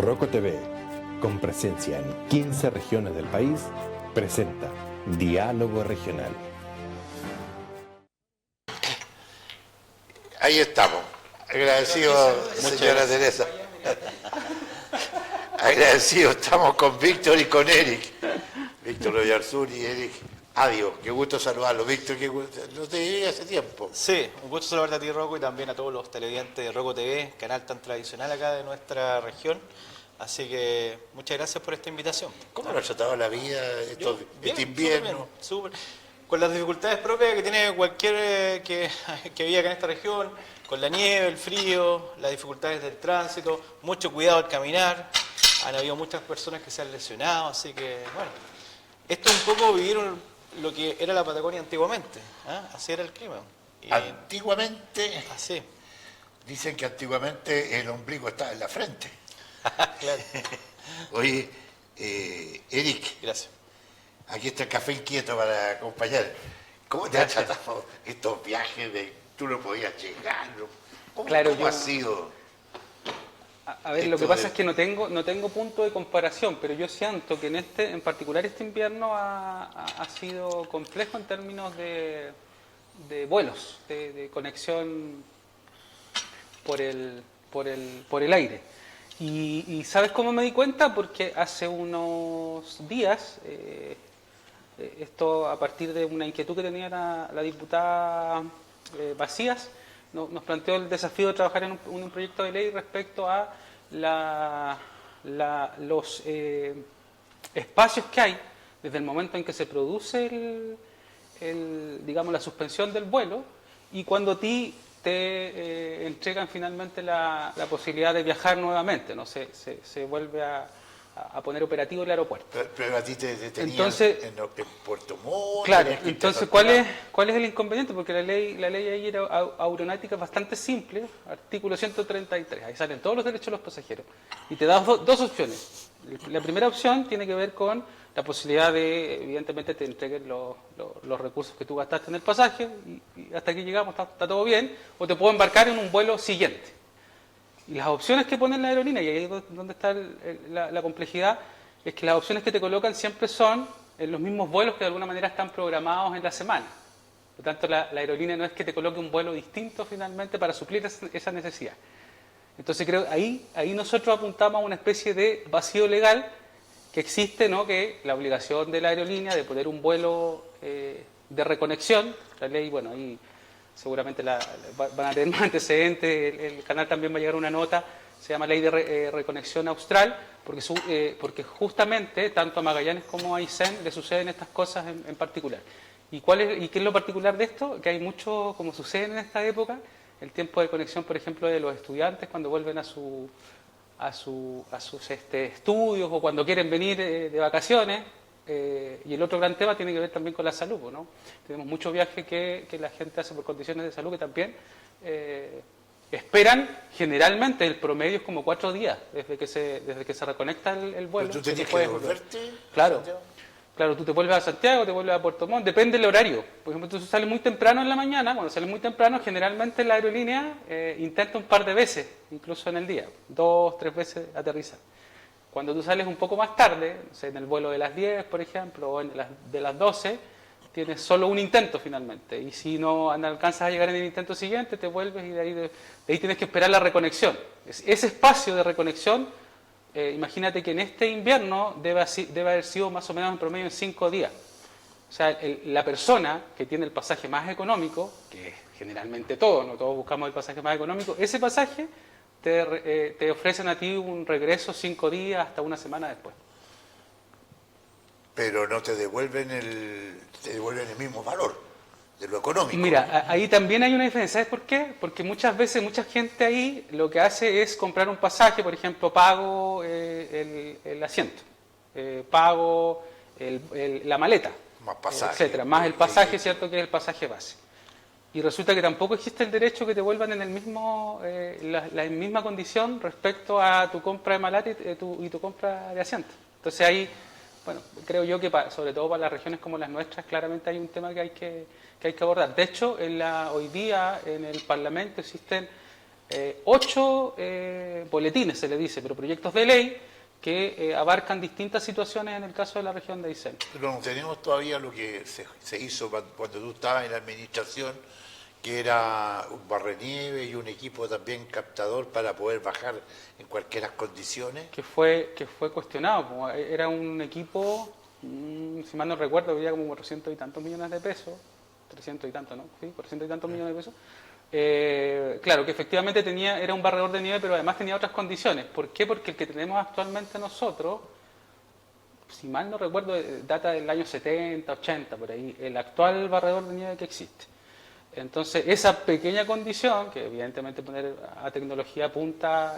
Roco TV, con presencia en 15 regiones del país, presenta Diálogo Regional. Ahí estamos. Agradecido, señora Teresa. Agradecido, estamos con Víctor y con Eric. Víctor Oyarzún y Eric. Adiós, qué gusto saludarlo. Víctor, qué gusto. No te vi hace tiempo. Sí, un gusto saludarte a ti, Rocco, y también a todos los televidentes de Roco TV, canal tan tradicional acá de nuestra región. Así que muchas gracias por esta invitación. ¿Cómo lo ha tratado la vida este invierno? Súper. Con las dificultades propias que tiene cualquier que vive acá en esta región, con la nieve, el frío, las dificultades del tránsito, mucho cuidado al caminar. Han habido muchas personas que se han lesionado, así que, bueno, esto es un poco vivir lo que era la Patagonia antiguamente, ¿eh? Así era el clima. Y antiguamente, así. Dicen que antiguamente el ombligo estaba en la frente. Claro. Oye, Eric. Gracias. Aquí está el café inquieto para acompañar. ¿Cómo te ha tratado estos viajes de tú no podías llegar? ¿Cómo ha sido? A ver, lo que pasa es que no tengo punto de comparación, pero yo siento que en particular este invierno ha sido complejo en términos de vuelos, de conexión por el aire. Y ¿sabes cómo me di cuenta? Porque hace unos días, esto a partir de una inquietud que tenía la diputada Macías, nos planteó el desafío de trabajar en un proyecto de ley respecto a los espacios que hay desde el momento en que se produce digamos, la suspensión del vuelo y cuando a ti te entregan finalmente la posibilidad de viajar nuevamente, ¿no? Se vuelve a poner operativo el aeropuerto. Pero a ti te tenían entonces, en Puerto Montt. Claro, entonces ¿cuál es el inconveniente? Porque la ley ahí era aeronáutica bastante simple, artículo 133, ahí salen todos los derechos de los pasajeros. Y te da dos opciones. La primera opción tiene que ver con la posibilidad de, evidentemente, te entreguen los recursos que tú gastaste en el pasaje y hasta aquí llegamos, está todo bien, o te puedo embarcar en un vuelo siguiente. Y las opciones que pone la aerolínea, y ahí es donde está la complejidad, es que las opciones que te colocan siempre son en los mismos vuelos que de alguna manera están programados en la semana. Por lo tanto, la aerolínea no es que te coloque un vuelo distinto finalmente para suplir esa necesidad. Entonces creo ahí nosotros apuntamos a una especie de vacío legal que existe, ¿no? Que la obligación de la aerolínea de poner un vuelo de reconexión, la ley, bueno, ahí seguramente van a tener más antecedentes, el canal también va a llegar una nota, se llama Ley de Reconexión Austral, porque justamente tanto a Magallanes como a Aysén le suceden estas cosas en particular. ¿Y qué es lo particular de esto? Que hay mucho, como sucede en esta época, el tiempo de conexión, por ejemplo, de los estudiantes cuando vuelven a sus estudios o cuando quieren venir de vacaciones. Y el otro gran tema tiene que ver también con la salud, ¿no? Tenemos muchos viajes que la gente hace por condiciones de salud que también esperan, generalmente el promedio es como 4 días desde que se reconecta el vuelo. ¿Pero tú tenías que devolverte? Claro, tú te vuelves a Santiago, te vuelves a Puerto Montt, depende del horario. Por ejemplo, tú sales muy temprano en la mañana, cuando sales muy temprano, generalmente la aerolínea intenta un par de veces, incluso en el día, 2, 3 veces aterrizar. Cuando tú sales un poco más tarde, no sé, en el vuelo de las 10, por ejemplo, o de las 12, tienes solo un intento finalmente. Y si no alcanzas a llegar en el intento siguiente, te vuelves y de ahí tienes que esperar la reconexión. Ese espacio de reconexión, imagínate que en este invierno debe haber sido más o menos en promedio en 5 días. O sea, la persona que tiene el pasaje más económico, que es generalmente todos buscamos el pasaje más económico, ese pasaje te ofrecen a ti un regreso 5 días hasta una semana después. Pero no te devuelven el mismo valor de lo económico. Mira, ahí también hay una diferencia. ¿Sabes por qué? Porque muchas veces mucha gente ahí lo que hace es comprar un pasaje, por ejemplo, pago el asiento, pago la maleta, más pasaje, etcétera, más el pasaje, ¿cierto? Que es el pasaje base. Y resulta que tampoco existe el derecho que te vuelvan en la misma condición respecto a tu compra de maleta y tu compra de asiento. Entonces ahí, bueno, creo yo que sobre todo para las regiones como las nuestras, claramente hay un tema que hay que abordar. De hecho, hoy día en el Parlamento existen 8 boletines, se le dice, pero proyectos de ley que abarcan distintas situaciones en el caso de la región de Aysén. Pero no tenemos todavía lo que se hizo cuando tú estabas en la administración, que era un barrenieve y un equipo también captador para poder bajar en cualquier condiciones. Que fue cuestionado, como era un equipo, si mal no recuerdo, había como 400 y tantos millones de pesos, 300 y tantos, ¿no? Sí, 400 y tantos millones de pesos. Claro, que efectivamente era un barredor de nieve, pero además tenía otras condiciones. ¿Por qué? Porque el que tenemos actualmente nosotros, si mal no recuerdo, data del año 70, 80, por ahí, el actual barredor de nieve que existe. Entonces, esa pequeña condición, que evidentemente poner a tecnología punta,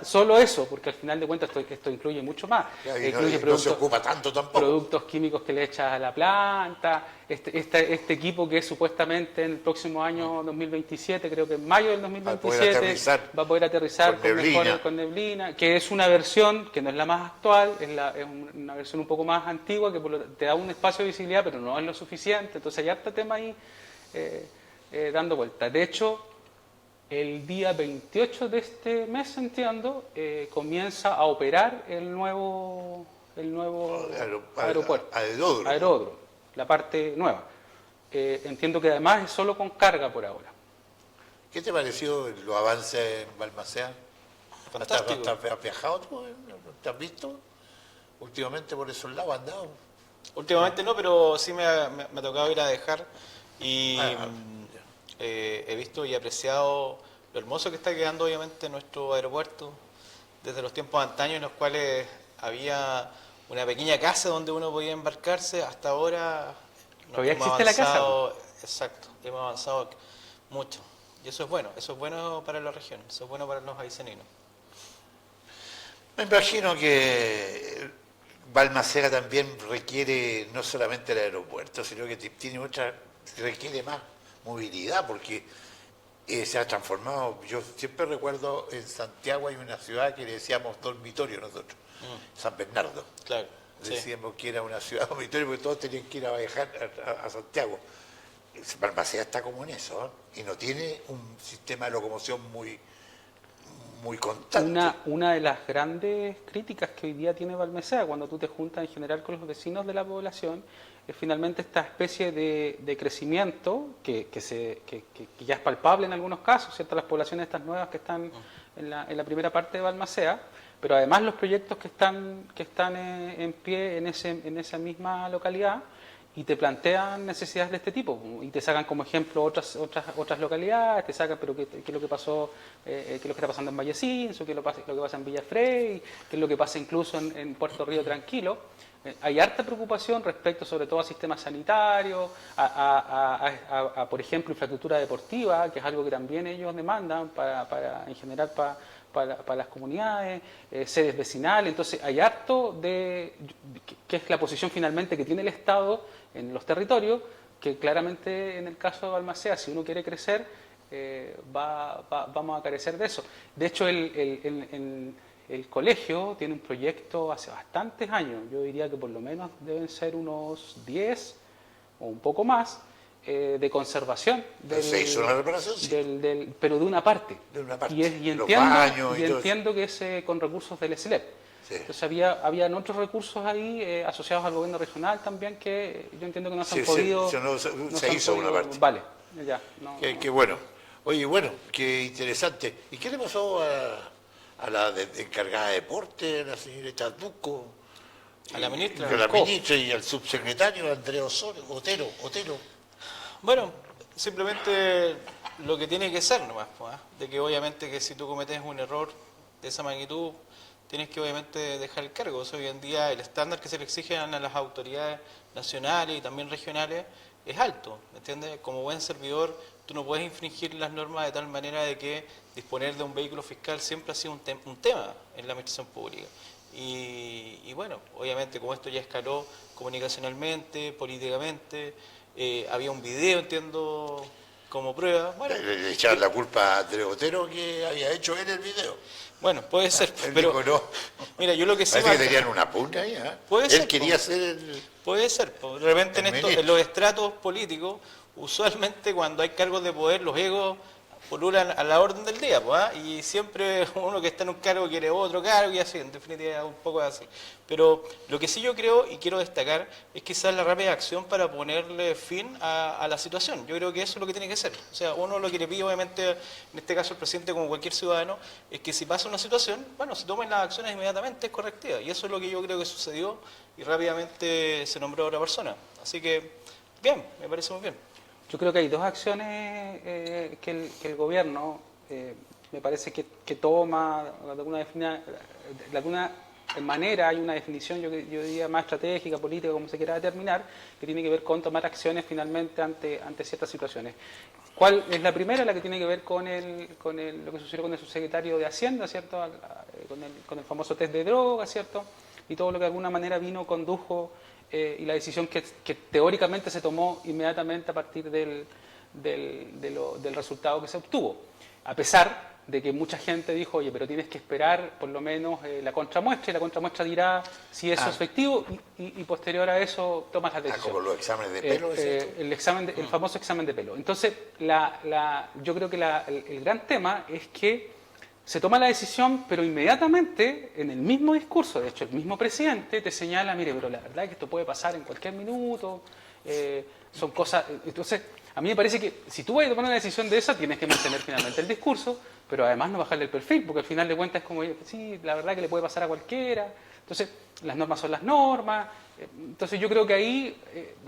solo eso, porque al final de cuentas esto incluye mucho más. Incluye no se ocupa tanto tampoco. Productos químicos que le echas a la planta, este equipo que supuestamente en el próximo año 2027, creo que en mayo del 2027, va a poder aterrizar con neblina, que es una versión que no es la más actual, es una versión un poco más antigua, que te da un espacio de visibilidad, pero no es lo suficiente. Entonces hay harto tema ahí dando vueltas. De hecho, el día 28 de este mes, entiendo, comienza a operar el nuevo aeropuerto, aeródromo, la parte nueva. Entiendo que además es solo con carga por ahora. ¿Qué te pareció los avances en Balmaceda? Fantástico. ¿Has viajado tú? ¿Te has visto? Últimamente por esos lados has andado. Últimamente no, pero sí me ha tocado ir a dejar y he visto y apreciado lo hermoso que está quedando obviamente nuestro aeropuerto desde los tiempos antaños en los cuales había una pequeña casa donde uno podía embarcarse. Hasta ahora ¿todavía existe la casa? Exacto, hemos avanzado mucho y eso es bueno para la región, eso es bueno para los ayseninos. Me imagino que Balmaceda también requiere no solamente el aeropuerto, sino que requiere más movilidad, porque se ha transformado. Yo siempre recuerdo en Santiago hay una ciudad que le decíamos dormitorio nosotros, San Bernardo. Claro. Decíamos que era una ciudad dormitorio porque todos tenían que ir a viajar a Santiago. Balmaceda está como en eso, ¿eh? Y no tiene un sistema de locomoción muy constante. Una de las grandes críticas que hoy día tiene Balmaceda, cuando tú te juntas en general con los vecinos de la población, es finalmente esta especie de crecimiento que ya es palpable en algunos casos, ¿cierto? Las poblaciones estas nuevas que están en la primera parte de Balmaceda, pero además los proyectos que están en pie en esa misma localidad, y te plantean necesidades de este tipo y te sacan como ejemplo otras localidades, te sacan pero qué es lo que pasó, qué es lo que está pasando en Vallecins, o qué es lo que pasa en Villafrey, qué es lo que pasa incluso en Puerto Río Tranquilo. Hay harta preocupación respecto sobre todo a sistemas sanitarios, a por ejemplo infraestructura deportiva, que es algo que también ellos demandan en general para las comunidades, sedes vecinales. Entonces hay harto que es la posición finalmente que tiene el Estado en los territorios, que claramente en el caso de Balmaceda, si uno quiere crecer, vamos a carecer de eso. De hecho, el colegio tiene un proyecto hace bastantes años, yo diría que por lo menos deben ser unos 10 o un poco más, de conservación. ¿Se hizo una reparación? Sí. Pero de una parte. De una parte. Y entiendo que es con recursos del SLEP. Sí. Entonces habían otros recursos ahí asociados al gobierno regional también que yo entiendo que no se han podido... Se hizo una parte. Vale, ya. Qué bueno. Oye, bueno, qué interesante. ¿Y qué le pasó a la encargada de deporte, a la señora Charduco? A la ministra. A la ministra y al subsecretario Andrés Otero. Bueno, simplemente lo que tiene que ser nomás, pues, de que obviamente que si tú cometes un error de esa magnitud, tienes que obviamente dejar el cargo. O sea, hoy en día el estándar que se le exige a las autoridades nacionales y también regionales es alto, ¿me entiendes? Como buen servidor, tú no puedes infringir las normas de tal manera de que disponer de un vehículo fiscal siempre ha sido un tema en la administración pública. Y bueno, obviamente como esto ya escaló comunicacionalmente, políticamente, había un video, entiendo, como prueba. Bueno, le echaban la culpa a Andrés Otero que había hecho él el video. Bueno, puede ser, pero dijo, no. Mira, yo lo que sé... Parece que tenían una pugna ahí, ¿eh? Puede ser, quería ser el... Puede ser, de repente en los estratos políticos, usualmente cuando hay cargos de poder, los egos pululan a la orden del día, pues, ¿ah? Y siempre uno que está en un cargo quiere otro cargo y así, en definitiva un poco así. Pero lo que sí yo creo y quiero destacar es quizás la rápida acción para ponerle fin a la situación. Yo creo que eso es lo que tiene que ser. O sea, uno lo que le pide, obviamente, en este caso el presidente como cualquier ciudadano, es que si pasa una situación, bueno, se tomen las acciones inmediatamente, es correctiva. Y eso es lo que yo creo que sucedió y rápidamente se nombró a otra persona. Así que, bien, me parece muy bien. Yo creo que hay dos acciones que el gobierno me parece que toma de alguna manera. Hay una definición, yo diría, más estratégica, política, como se quiera determinar, que tiene que ver con tomar acciones finalmente ante ciertas situaciones. ¿Cuál es la primera? La que tiene que ver con lo que sucedió con el subsecretario de Hacienda, ¿cierto? Con el famoso test de drogas, ¿cierto? Y todo lo que de alguna manera condujo y la decisión que teóricamente se tomó inmediatamente a partir del resultado que se obtuvo. A pesar de que mucha gente dijo, oye, pero tienes que esperar por lo menos la contramuestra, y la contramuestra dirá si eso es efectivo, y posterior a eso tomas la decisión. Como los exámenes de pelo. El famoso examen de pelo. Entonces, yo creo que el gran tema es que se toma la decisión, pero inmediatamente, en el mismo discurso, de hecho, el mismo presidente te señala, mire, pero la verdad es que esto puede pasar en cualquier minuto, son cosas. Entonces, a mí me parece que si tú vas a tomar una decisión de esa, tienes que mantener finalmente el discurso, pero además no bajarle el perfil, porque al final de cuentas es como, sí, la verdad que le puede pasar a cualquiera. Entonces, las normas son las normas. Entonces, yo creo que ahí,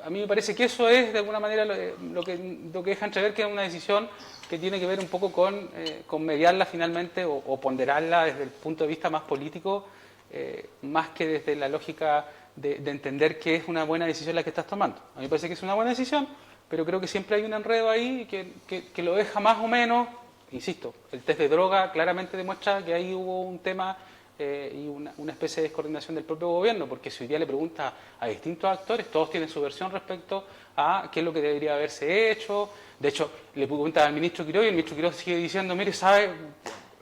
a mí me parece que eso es, de alguna manera, lo que deja entrever que es una decisión que tiene que ver un poco con mediarla finalmente o ponderarla desde el punto de vista más político, más que desde la lógica de entender que es una buena decisión la que estás tomando. A mí me parece que es una buena decisión, pero creo que siempre hay un enredo ahí que lo deja más o menos. Insisto, el test de droga claramente demuestra que ahí hubo un tema y una especie de descoordinación del propio gobierno, porque si hoy día le pregunta a distintos actores, todos tienen su versión respecto a qué es lo que debería haberse hecho. De hecho, le pregunta al ministro Quiroga y el ministro Quiroga sigue diciendo, mire, sabe,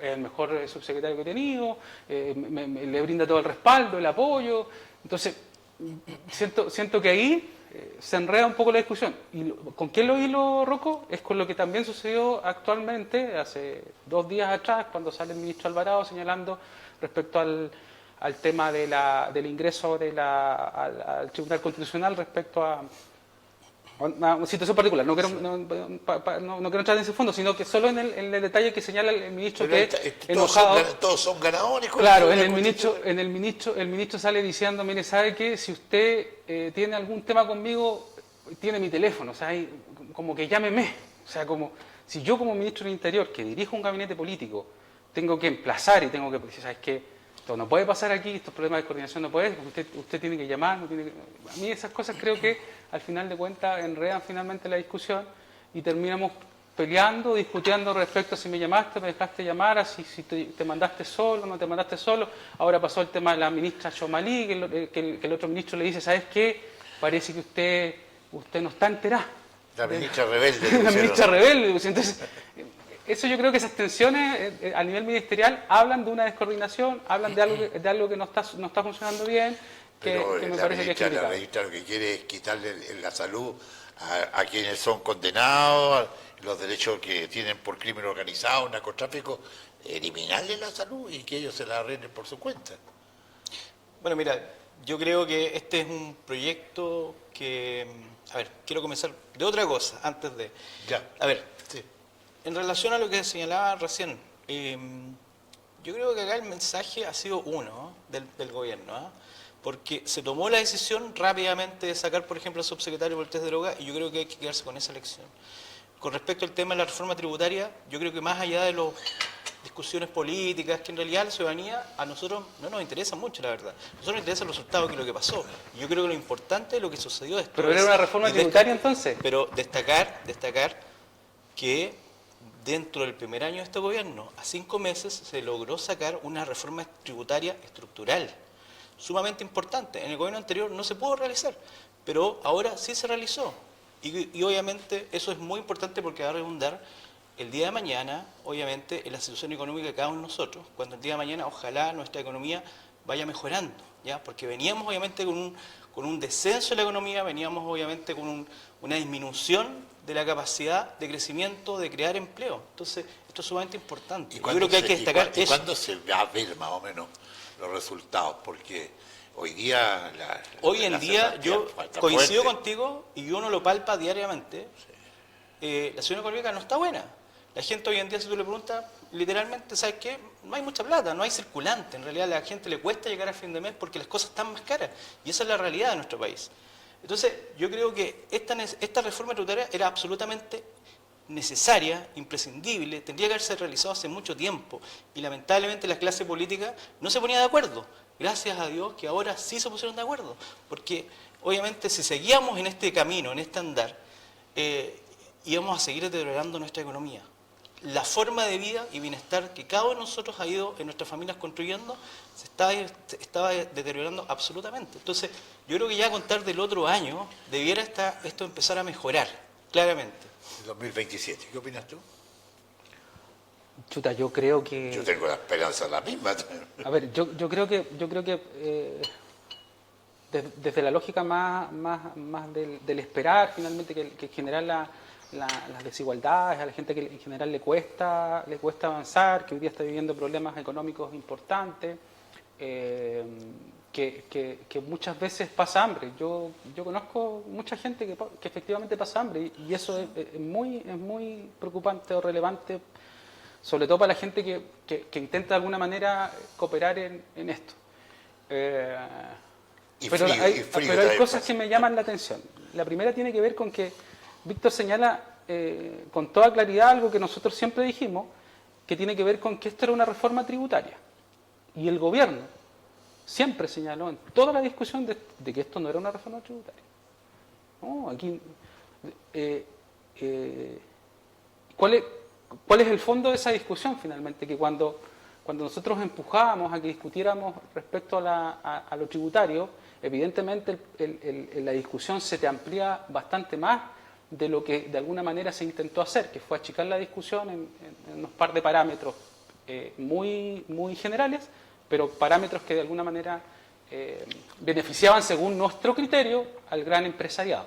es el mejor subsecretario que he tenido, le brinda todo el respaldo, el apoyo. Entonces, siento que ahí se enreda un poco la discusión. ¿Y con qué lo hilo, Rocco? Es con lo que también sucedió actualmente, hace 2 días atrás, cuando sale el ministro Alvarado señalando respecto al tema del ingreso al Tribunal Constitucional respecto a una situación particular. No quiero entrar en ese fondo, sino que solo en el detalle que señala el ministro, pero que enojado. Todos son ganadores. Claro, el ministro sale diciendo, mire, ¿sabe qué? Si usted tiene algún tema conmigo, tiene mi teléfono, o sea, como que llámeme. O sea, como si yo como ministro del Interior, que dirijo un gabinete político, tengo que emplazar y tengo que decir, ¿sabes qué? Esto no puede pasar aquí, estos problemas de coordinación no pueden, usted tiene que llamar, no tiene que... A mí esas cosas creo que al final de cuentas enredan finalmente la discusión y terminamos peleando, discutiendo respecto a si me llamaste, me dejaste llamar, a si te mandaste solo, no te mandaste solo. Ahora pasó el tema de la ministra Chomalí, que el otro ministro le dice, ¿sabes qué? Parece que usted no está enterada. La ministra rebelde. La ministra rebelde. Entonces, eso yo creo que esas tensiones a nivel ministerial hablan de una descoordinación, hablan de algo que no está funcionando bien, que me parece que es criticable. La ministra lo que quiere es quitarle la salud a quienes son condenados, los derechos que tienen por crimen organizado, narcotráfico, eliminarle la salud y que ellos se la arreglen por su cuenta. Bueno, mira, yo creo que este es un proyecto que... A ver, quiero comenzar de otra cosa antes de... Ya. A ver, sí. En relación a lo que señalaba recién, yo creo que acá el mensaje ha sido uno del gobierno, ¿eh? Porque se tomó la decisión rápidamente de sacar, por ejemplo, al subsecretario por el test de droga, y yo creo que hay que quedarse con esa elección. Con respecto al tema de la reforma tributaria, yo creo que más allá de las discusiones políticas, que en realidad la ciudadanía a nosotros no nos interesa mucho, la verdad. A nosotros nos interesa el resultado, que es lo que pasó. Y yo creo que lo importante es lo que sucedió después. ¿Pero era una reforma tributaria entonces? Pero destacar que dentro del primer año de este gobierno, a 5 meses, se logró sacar una reforma tributaria estructural, sumamente importante. En el gobierno anterior no se pudo realizar, pero ahora sí se realizó. Y obviamente eso es muy importante porque va a redundar el día de mañana, obviamente, en la situación económica de cada uno de nosotros, cuando el día de mañana, ojalá, nuestra economía vaya mejorando, ¿ya? Porque veníamos obviamente con un descenso de la economía, veníamos obviamente con una disminución de la capacidad de crecimiento, de crear empleo. Entonces, esto es sumamente importante. Yo creo que hay que destacar ¿Y eso. cuándo se va a ver más o menos los resultados? Porque hoy día... Hoy en día, yo falta coincido fuerte. contigo y uno lo palpa diariamente. La situación económica no está buena. La gente hoy en día, si tú le preguntas, literalmente, ¿sabes qué? No hay mucha plata, no hay circulante. En realidad a la gente le cuesta llegar a fin de mes porque las cosas están más caras. Y esa es la realidad de nuestro país. Entonces, yo creo que esta reforma tributaria era absolutamente necesaria, imprescindible, tendría que haberse realizado hace mucho tiempo. Y lamentablemente la clase política no se ponía de acuerdo. Gracias a Dios que ahora sí se pusieron de acuerdo. Porque obviamente si seguíamos en este camino, en este andar, íbamos a seguir deteriorando nuestra economía. La forma de vida y bienestar que cada uno de nosotros ha ido en nuestras familias construyendo se estaba deteriorando absolutamente. Entonces, yo creo que ya a contar del otro año debiera esto empezar a mejorar, claramente. 2027, ¿qué opinas tú? Chuta, yo creo que... Yo tengo la esperanza la misma. A ver, yo creo que desde la lógica más del esperar, finalmente, que generar las desigualdades, a la gente que en general le cuesta avanzar, que hoy día está viviendo problemas económicos importantes, que muchas veces pasa hambre. Yo conozco mucha gente que efectivamente pasa hambre y eso es muy preocupante o relevante, sobre todo para la gente que intenta de alguna manera cooperar en esto. Pero hay cosas que me llaman la atención. La primera tiene que ver con que Víctor señala con toda claridad algo que nosotros siempre dijimos, que tiene que ver con que esto era una reforma tributaria. Y el gobierno siempre señaló en toda la discusión de que esto no era una reforma tributaria. No, aquí, ¿cuál es el fondo de esa discusión finalmente? Que cuando nosotros empujábamos a que discutiéramos respecto a lo tributario, evidentemente la discusión se te amplía bastante más de lo que de alguna manera se intentó hacer, que fue achicar la discusión en unos par de parámetros muy generales, pero parámetros que de alguna manera beneficiaban, según nuestro criterio, al gran empresariado.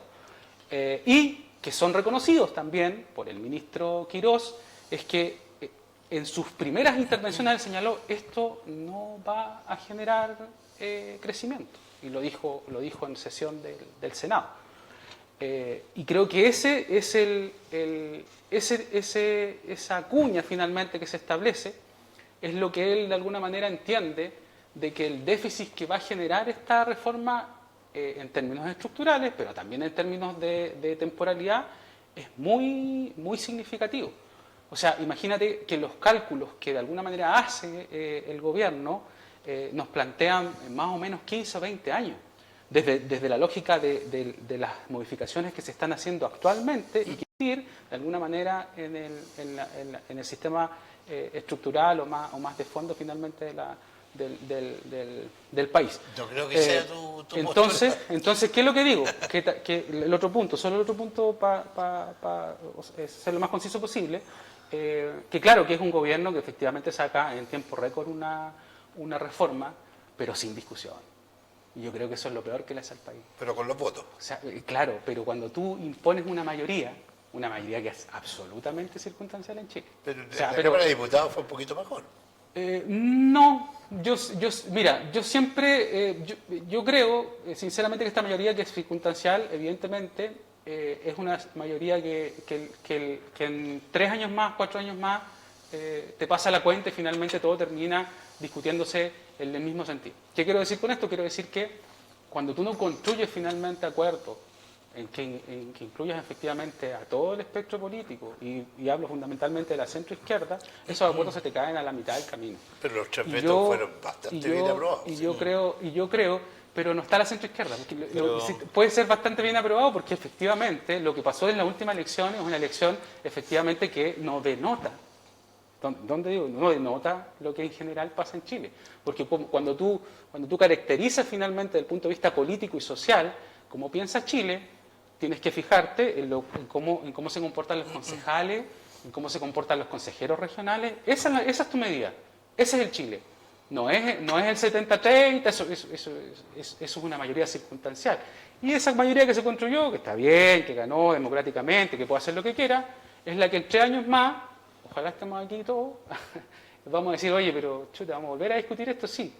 Y que son reconocidos también por el ministro Quirós, es que en sus primeras intervenciones él señaló, esto no va a generar crecimiento, y lo dijo en sesión del Senado. Y creo que ese es esa cuña finalmente que se establece, es lo que él de alguna manera entiende de que el déficit que va a generar esta reforma en términos estructurales, pero también en términos de temporalidad, es muy significativo. O sea, imagínate que los cálculos que de alguna manera hace el gobierno nos plantean más o menos 15 o 20 años. Desde la lógica de las modificaciones que se están haciendo actualmente y que ir de alguna manera en el sistema estructural o más de fondo finalmente del país. No creo que sea tu postura. Entonces, ¿qué es lo que digo? Que el otro punto, solo el otro punto para ser lo más conciso posible, que claro que es un gobierno que efectivamente saca en tiempo récord una reforma, pero sin discusión. Y yo creo que eso es lo peor que le hace al país. Pero con los votos. O sea, claro, pero cuando tú impones una mayoría que es absolutamente circunstancial en Chile. Pero o sea, la Cámara de Diputados fue un poquito mejor. No, mira, yo siempre, yo creo sinceramente que esta mayoría que es circunstancial, evidentemente, es una mayoría que en 3 años más, 4 años más, te pasa la cuenta y finalmente todo termina discutiéndose en el mismo sentido. ¿Qué quiero decir con esto? Quiero decir que cuando tú no construyes finalmente acuerdos en que incluyas efectivamente a todo el espectro político, y hablo fundamentalmente de la centroizquierda, esos acuerdos se te caen a la mitad del camino. Pero los 3 vetos fueron bastante bien aprobados. Y yo creo, pero no está la centroizquierda, porque puede ser bastante bien aprobado porque efectivamente lo que pasó en la última elección es una elección efectivamente que no denota. ¿Dónde digo? No denota lo que en general pasa en Chile. Porque cuando tú caracterizas finalmente desde el punto de vista político y social cómo piensa Chile, tienes que fijarte en cómo se comportan los concejales, en cómo se comportan los consejeros regionales. Esa es tu medida. Ese es el Chile. No es el 70-30, eso es una mayoría circunstancial. Y esa mayoría que se construyó, que está bien, que ganó democráticamente, que puede hacer lo que quiera, es la que en 3 años más, ojalá estemos aquí todos, vamos a decir, oye, pero chuta, vamos a volver a discutir esto, sí.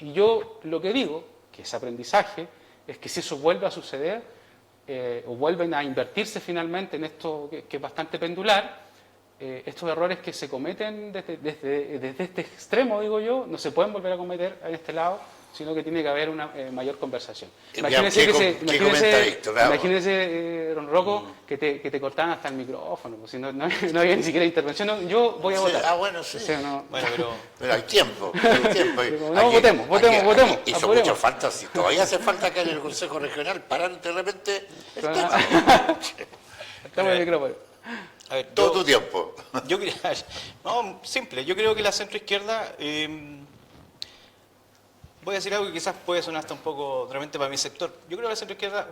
Y yo lo que digo, que es aprendizaje, es que si eso vuelve a suceder, o vuelven a invertirse finalmente en esto que es bastante pendular, estos errores que se cometen desde este extremo, digo yo, no se pueden volver a cometer en este lado, sino que tiene que haber una mayor conversación. Imagínese, don Rocco, que te cortaban hasta el micrófono, pues, si no había ni siquiera intervención. No, yo voy a votar. Bueno, sí. O sea, Bueno, pero hay tiempo. Hay tiempo. No, votemos. Hizo mucha falta, si todavía hace falta que en el Consejo Regional parar de repente el tema. Estamos en el micrófono. A ver, Todo tu tiempo. Yo quería, no, simple. Yo creo que la centroizquierda, voy a decir algo que quizás puede sonar hasta un poco realmente para mi sector. Yo creo que la centroizquierda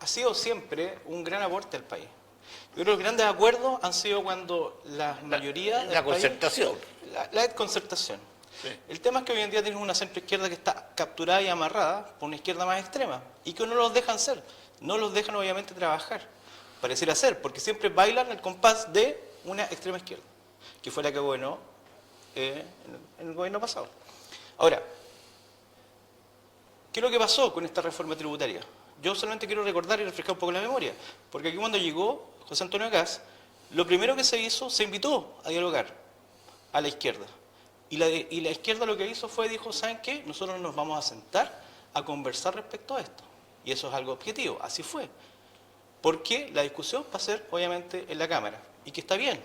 ha sido siempre un gran aporte al país. Yo creo que los grandes acuerdos han sido cuando la mayoría La concertación. La desconcertación. Sí. El tema es que hoy en día tienes una centroizquierda que está capturada y amarrada por una izquierda más extrema y que no los dejan ser, no los dejan obviamente trabajar. Pareciera ser, porque siempre bailan el compás de una extrema izquierda, que fue la que gobernó en el gobierno pasado. Ahora, ¿qué es lo que pasó con esta reforma tributaria? Yo solamente quiero recordar y refrescar un poco la memoria, porque aquí cuando llegó José Antonio Kast, lo primero que se hizo, se invitó a dialogar a la izquierda. Y la izquierda lo que hizo fue, dijo, ¿saben qué? Nosotros nos vamos a sentar a conversar respecto a esto. Y eso es algo objetivo, así fue. Porque la discusión va a ser, obviamente, en la Cámara. Y que está bien.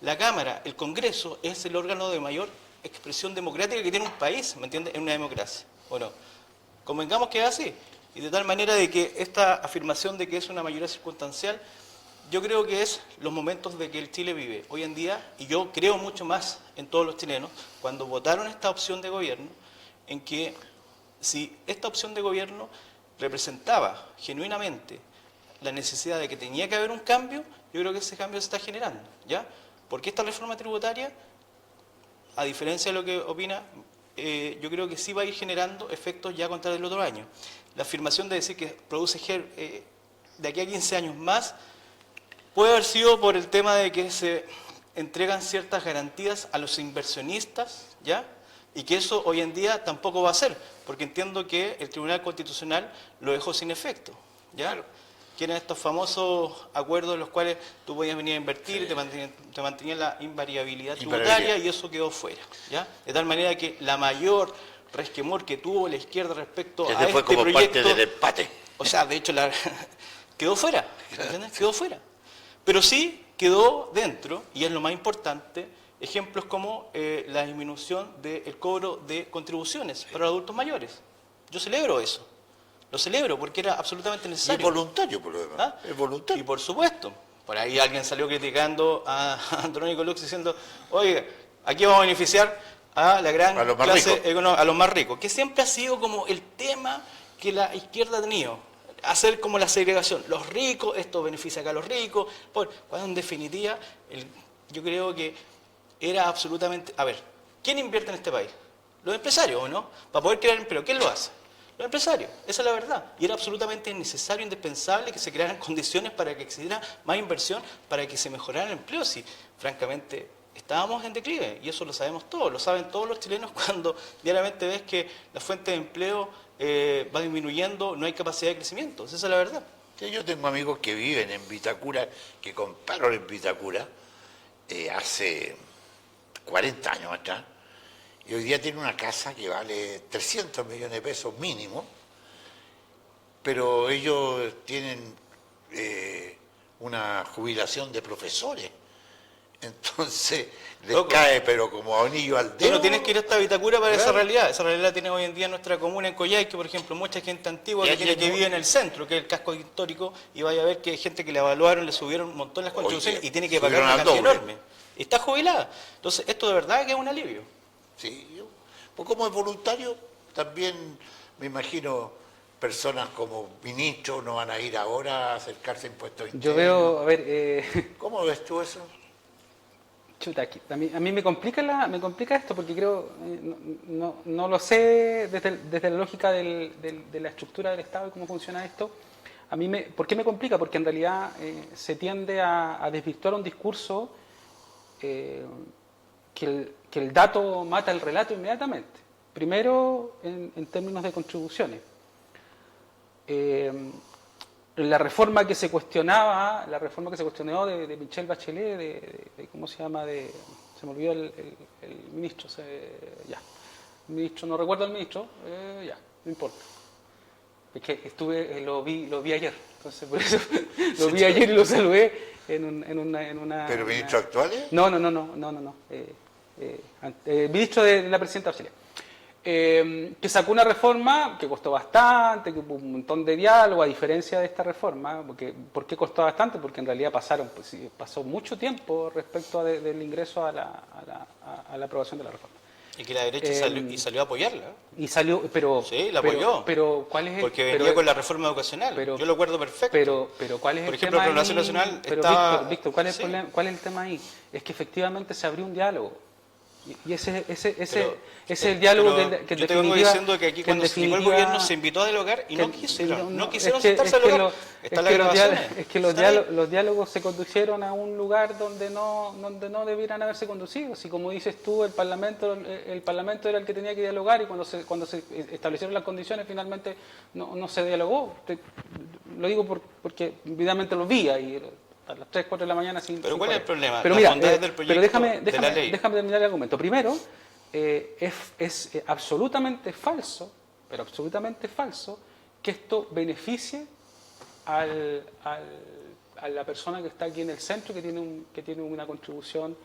La Cámara, el Congreso, es el órgano de mayor expresión democrática que tiene un país, ¿me entiendes? En una democracia. ¿O no? Convengamos que es así. Y de tal manera de que esta afirmación de que es una mayoría circunstancial, yo creo que es los momentos de que el Chile vive hoy en día, y yo creo mucho más en todos los chilenos, cuando votaron esta opción de gobierno, en que si esta opción de gobierno representaba genuinamente la necesidad de que tenía que haber un cambio, yo creo que ese cambio se está generando, ¿ya? Porque esta reforma tributaria, a diferencia de lo que opina, yo creo que sí va a ir generando efectos ya contra el otro año. La afirmación de decir que produce de aquí a 15 años más, puede haber sido por el tema de que se entregan ciertas garantías a los inversionistas, ¿ya? Y que eso hoy en día tampoco va a ser, porque entiendo que el Tribunal Constitucional lo dejó sin efecto, ¿ya? Claro. Quieren estos famosos acuerdos en los cuales tú podías venir a invertir, sí. te mantenían la invariabilidad tributaria y eso quedó fuera, ¿ya? De tal manera que la mayor resquemor que tuvo la izquierda respecto a este fue como proyecto, parte del empate. O sea, de hecho, quedó fuera, ¿entiendes? Quedó fuera. Pero sí quedó dentro, y es lo más importante, ejemplos como la disminución del cobro de contribuciones para adultos mayores. Yo celebro eso. Lo celebro porque era absolutamente necesario. Y es voluntario, por lo demás. ¿Ah? Es voluntario. Y por supuesto. Por ahí alguien salió criticando a Andrónico Lux diciendo, oiga, aquí vamos a beneficiar a la gran clase económica, a los más ricos, que siempre ha sido como el tema que la izquierda ha tenido. Hacer como la segregación. Los ricos, esto beneficia acá a los ricos. Cuando en definitiva, yo creo que era absolutamente... A ver, ¿quién invierte en este país? Los empresarios, ¿o no? Para poder crear empleo. ¿Quién lo hace? Los empresarios, esa es la verdad. Y era absolutamente necesario, indispensable que se crearan condiciones para que existiera más inversión, para que se mejorara el empleo. Si, francamente, estábamos en declive, y eso lo sabemos todos, lo saben todos los chilenos cuando diariamente ves que la fuente de empleo va disminuyendo, no hay capacidad de crecimiento. Esa es la verdad. Sí, yo tengo amigos que viven en Vitacura, que compraron en Vitacura hace 40 años atrás, y hoy día tiene una casa que vale 300 millones de pesos mínimo, pero ellos tienen una jubilación de profesores. Entonces les cae pero como anillo al dedo. Tú no tienes que ir hasta Vitacura para esa realidad. Esa realidad tiene hoy en día nuestra comuna en Coyhaique, por ejemplo, mucha gente antigua que vive en el centro, que es el casco histórico, y vaya a ver que hay gente que le evaluaron, le subieron un montón las contribuciones y tiene que pagar una cantidad enorme. Y está jubilada. Entonces esto de verdad que es un alivio. Sí, pues como es voluntario, también me imagino personas como ministros no van a ir ahora a acercarse a impuestos internos. Yo veo, a ver... ¿Cómo ves tú eso? Chuta, a mí me complica esto porque creo, no lo sé desde la lógica de la estructura del Estado y cómo funciona esto. ¿Por qué me complica? Porque en realidad se tiende a desvirtuar un discurso que el dato mata el relato inmediatamente. Primero, en términos de contribuciones. La reforma que se cuestionó de Michelle Bachelet, de ¿cómo se llama? Se me olvidó el ministro, no recuerdo el ministro, no importa. Es que lo vi ayer, entonces por eso lo vi ayer y lo saludé en una... ¿Pero ministro actuales? No. Ministro de la presidenta Bachelet. Que sacó una reforma que costó bastante, que hubo un montón de diálogo, a diferencia de esta reforma. ¿Por qué costó bastante? Porque en realidad pasó mucho tiempo respecto del ingreso a la aprobación de la reforma. Y que la derecha salió a apoyarla. Y salió, pero... Sí, la apoyó. Pero ¿cuál es porque venía con la reforma educacional. Yo lo acuerdo perfecto. Pero ¿cuál es Por el ejemplo, tema Renovación ahí? Nacional Pero estaba... Víctor, ¿cuál es el tema ahí? Es que efectivamente se abrió un diálogo. Y ese es el diálogo que yo te vengo diciendo que aquí cuando se llegó el gobierno se invitó a dialogar y no quisieron sentarse a dialogar. Están las grabaciones. Es que los diálogos se conducieron a un lugar donde no debieran haberse conducido. Si como dices tú, el Parlamento era el que tenía que dialogar y cuando se establecieron las condiciones finalmente no se dialogó. Lo digo porque evidentemente lo vi ahí a las 3, 4 de la mañana Pero ¿cuál es el problema? Pero mira, del proyecto déjame de la ley. terminar el argumento. Primero, es absolutamente falso, que esto beneficie a la persona que está aquí en el centro, que tiene una contribución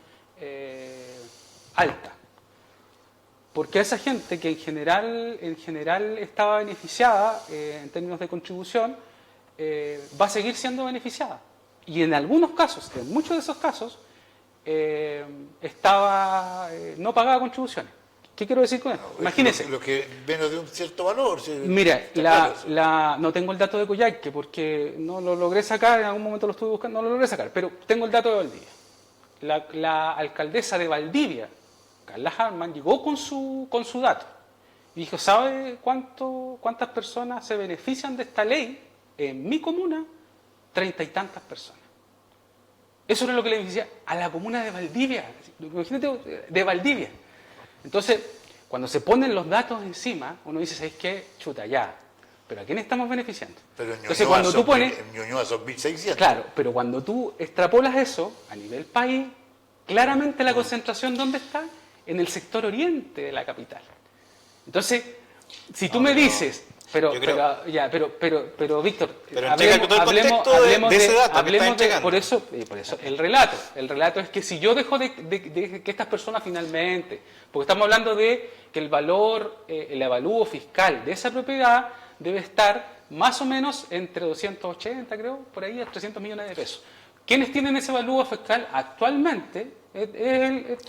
alta. Porque a esa gente que en general estaba beneficiada en términos de contribución, va a seguir siendo beneficiada. Y en algunos casos, en muchos de esos casos, no pagaba contribuciones. ¿Qué quiero decir con esto? Imagínese. Lo que menos de un cierto valor. Mira, no tengo el dato de Coyhaique porque no lo logré sacar, en algún momento lo estuve buscando, no lo logré sacar, pero tengo el dato de Valdivia. La alcaldesa de Valdivia, Carla Hartmann, llegó con su dato y dijo, ¿sabe cuántas personas se benefician de esta ley en mi comuna? 30 y tantas personas. Eso era lo que le beneficia a la comuna de Valdivia. Imagínate, de Valdivia. Entonces, cuando se ponen los datos encima, uno dice, ¿sabes qué? Chuta, ya. ¿Pero a quién estamos beneficiando? Pero en Entonces, cuando tú pones... En Ñuñoa son 1.600. Claro, pero cuando tú extrapolas eso a nivel país, claramente la concentración, ¿dónde está? En el sector oriente de la capital. Entonces, si tú me dices... Pero Víctor, hablemos de ese dato que está entregando. Por eso el relato es que si yo dejo de que estas personas finalmente, porque estamos hablando de que el valor, el avalúo fiscal de esa propiedad debe estar más o menos entre 280, creo, por ahí, a 300 millones de pesos. ¿Quiénes tienen ese avalúo fiscal actualmente?